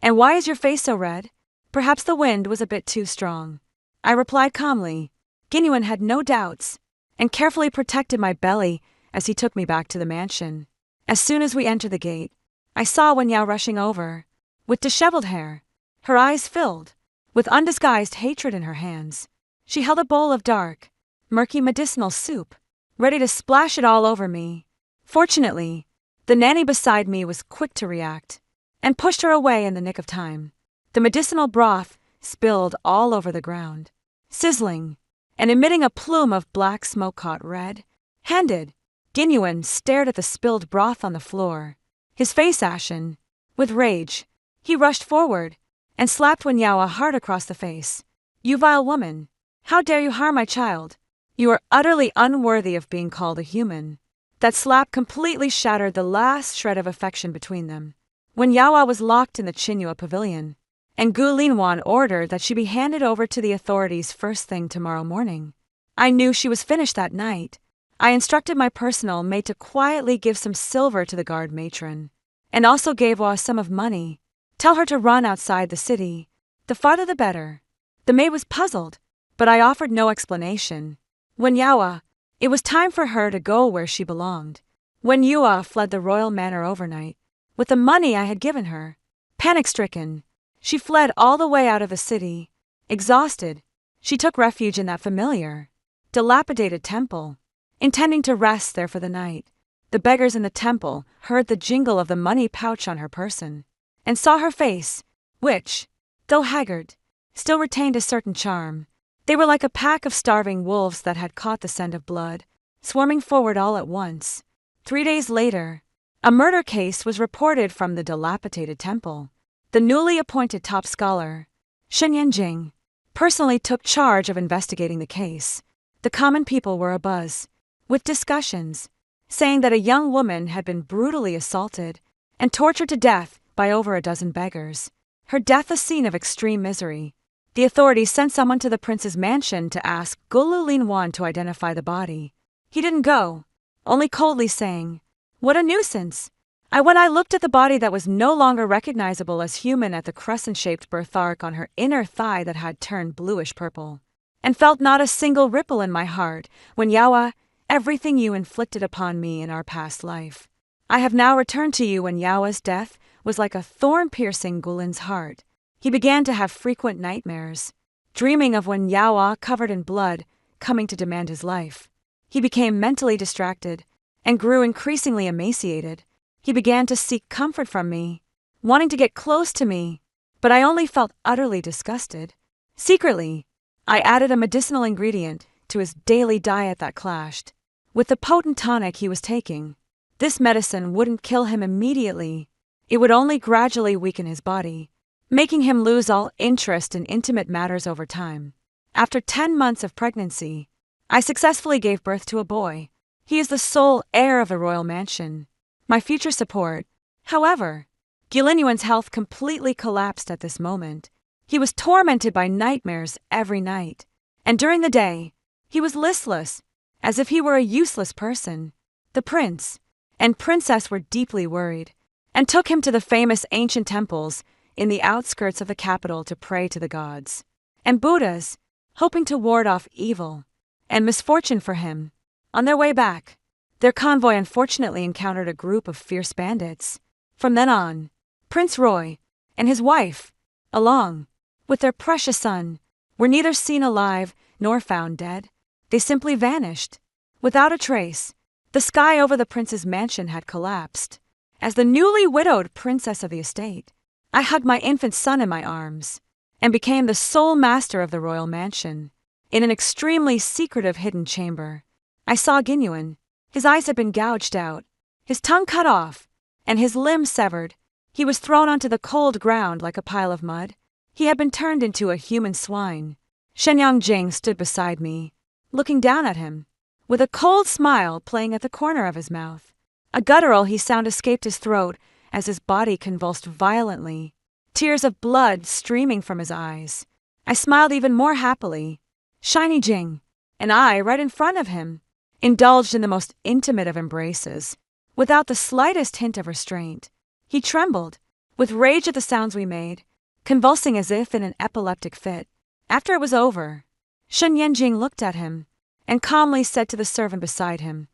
And why is your face so red? Perhaps the wind was a bit too strong. I replied calmly. Ginyuan had no doubts, and carefully protected my belly as he took me back to the mansion. As soon as we entered the gate, I saw Wen Yao rushing over, with disheveled hair, her eyes filled with undisguised hatred in her hands. She held a bowl of dark, murky medicinal soup, ready to splash it all over me. Fortunately, the nanny beside me was quick to react, and pushed her away in the nick of time. The medicinal broth spilled all over the ground, sizzling, and emitting a plume of black smoke caught red-handed. Ginyuan stared at the spilled broth on the floor, his face ashen with rage. He rushed forward and slapped Wen Yao hard across the face. You vile woman! How dare you harm my child? You are utterly unworthy of being called a human. That slap completely shattered the last shred of affection between them. Wen Yao was locked in the Qinghua pavilion, and Gu Linwan ordered that she be handed over to the authorities first thing tomorrow morning. I knew she was finished that night. I instructed my personal maid to quietly give some silver to the guard matron, and also gave Wa some of money. Tell her to run outside the city. The farther the better. The maid was puzzled, but I offered no explanation. Wen Yao, it was time for her to go where she belonged. Wen Yao fled the royal manor overnight, with the money I had given her. Panic-stricken, she fled all the way out of the city. Exhausted, she took refuge in that familiar, dilapidated temple, intending to rest there for the night. The beggars in the temple heard the jingle of the money pouch on her person, and saw her face, which, though haggard, still retained a certain charm. They were like a pack of starving wolves that had caught the scent of blood, swarming forward all at once. 3 days later, a murder case was reported from the dilapidated temple. The newly appointed top scholar, Shen Yanjing, personally took charge of investigating the case. The common people were abuzz with discussions, saying that a young woman had been brutally assaulted and tortured to death by over a dozen beggars. Her death a scene of extreme misery. The authorities sent someone to the prince's mansion to ask Gulu Linwan to identify the body. He didn't go, only coldly saying, "What a nuisance! When I looked at the body that was no longer recognizable as human, at the crescent-shaped birthmark on her inner thigh that had turned bluish-purple, and felt not a single ripple in my heart, when Yawa, everything you inflicted upon me in our past life, I have now returned to you. When Yawa's death was like a thorn piercing Gulin's heart, he began to have frequent nightmares, dreaming of when Yawa, covered in blood, coming to demand his life. He became mentally distracted and grew increasingly emaciated. He began to seek comfort from me, wanting to get close to me, but I only felt utterly disgusted. Secretly, I added a medicinal ingredient to his daily diet that clashed with the potent tonic he was taking. This medicine wouldn't kill him immediately. It would only gradually weaken his body, making him lose all interest in intimate matters over time. After 10 months of pregnancy, I successfully gave birth to a boy. He is the sole heir of the royal mansion, my future support. However, Gulinuan's health completely collapsed at this moment. He was tormented by nightmares every night, and during the day, he was listless, as if he were a useless person. The prince and princess were deeply worried, and took him to the famous ancient temples in the outskirts of the capital to pray to the gods and Buddhas, hoping to ward off evil and misfortune for him. On their way back, their convoy unfortunately encountered a group of fierce bandits. From then on, Prince Roy and his wife, along with their precious son, were neither seen alive nor found dead. They simply vanished, without a trace. The sky over the prince's mansion had collapsed. As the newly widowed princess of the estate, I hugged my infant son in my arms and became the sole master of the royal mansion. In an extremely secretive hidden chamber, I saw Guinuan. His eyes had been gouged out, his tongue cut off, and his limbs severed. He was thrown onto the cold ground like a pile of mud. He had been turned into a human swine. Shenyang Jing stood beside me, looking down at him, with a cold smile playing at the corner of his mouth. A guttural sound escaped his throat as his body convulsed violently, tears of blood streaming from his eyes. I smiled even more happily. Shiny Jing and I, right in front of him, indulged in the most intimate of embraces, without the slightest hint of restraint. He trembled with rage at the sounds we made, convulsing as if in an epileptic fit. After it was over, Shen Yanjing looked at him and calmly said to the servant beside him,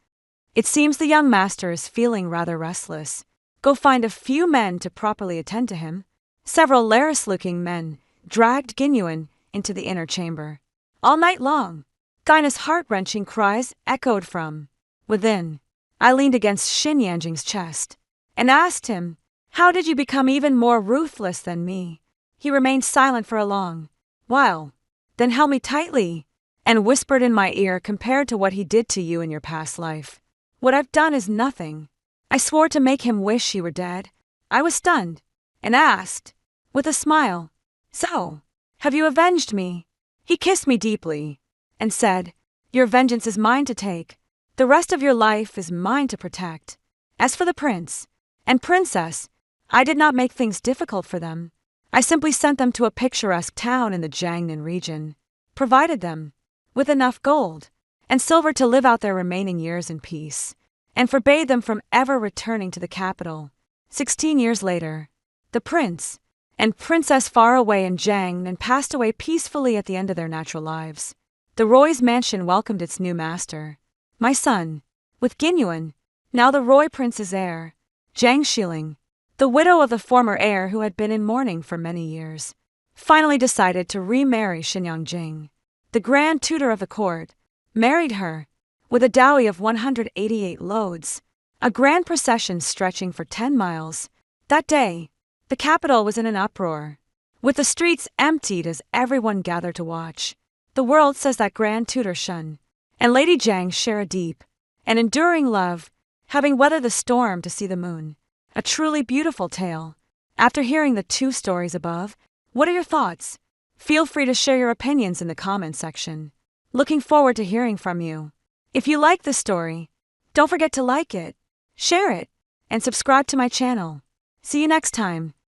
"It seems the young master is feeling rather restless. Go find a few men to properly attend to him." Several Laris-looking men dragged Guinuan into the inner chamber. All night long, Gaina's heart-wrenching cries echoed from within. I leaned against Shin Yanjing's chest and asked him, "How did you become even more ruthless than me?" He remained silent for a long while, then held me tightly and whispered in my ear, "Compared to what he did to you in your past life, what I've done is nothing." I swore to make him wish he were dead. I was stunned and asked, with a smile, "So, have you avenged me?" He kissed me deeply and said, "Your vengeance is mine to take. The rest of your life is mine to protect." As for the prince and princess, I did not make things difficult for them. I simply sent them to a picturesque town in the Jiangnan region, provided them with enough gold and silver to live out their remaining years in peace, and forbade them from ever returning to the capital. 16 years later, the prince and princess far away in Jiangnan passed away peacefully at the end of their natural lives. The Roy's mansion welcomed its new master, my son, with Guinuan, now the Roy prince's heir, Jiang Shiling, the widow of the former heir who had been in mourning for many years, finally decided to remarry Shenyang Jing. The grand tutor of the court married her with a dowry of 188 loads, a grand procession stretching for 10 miles. That day, the capital was in an uproar, with the streets emptied as everyone gathered to watch. The world says that Grand Tutor Shun and Lady Jiang share a deep and enduring love, having weathered the storm to see the moon. A truly beautiful tale. After hearing the 2 stories above, what are your thoughts? Feel free to share your opinions in the comment section. Looking forward to hearing from you. If you like this story, don't forget to like it, share it, and subscribe to my channel. See you next time.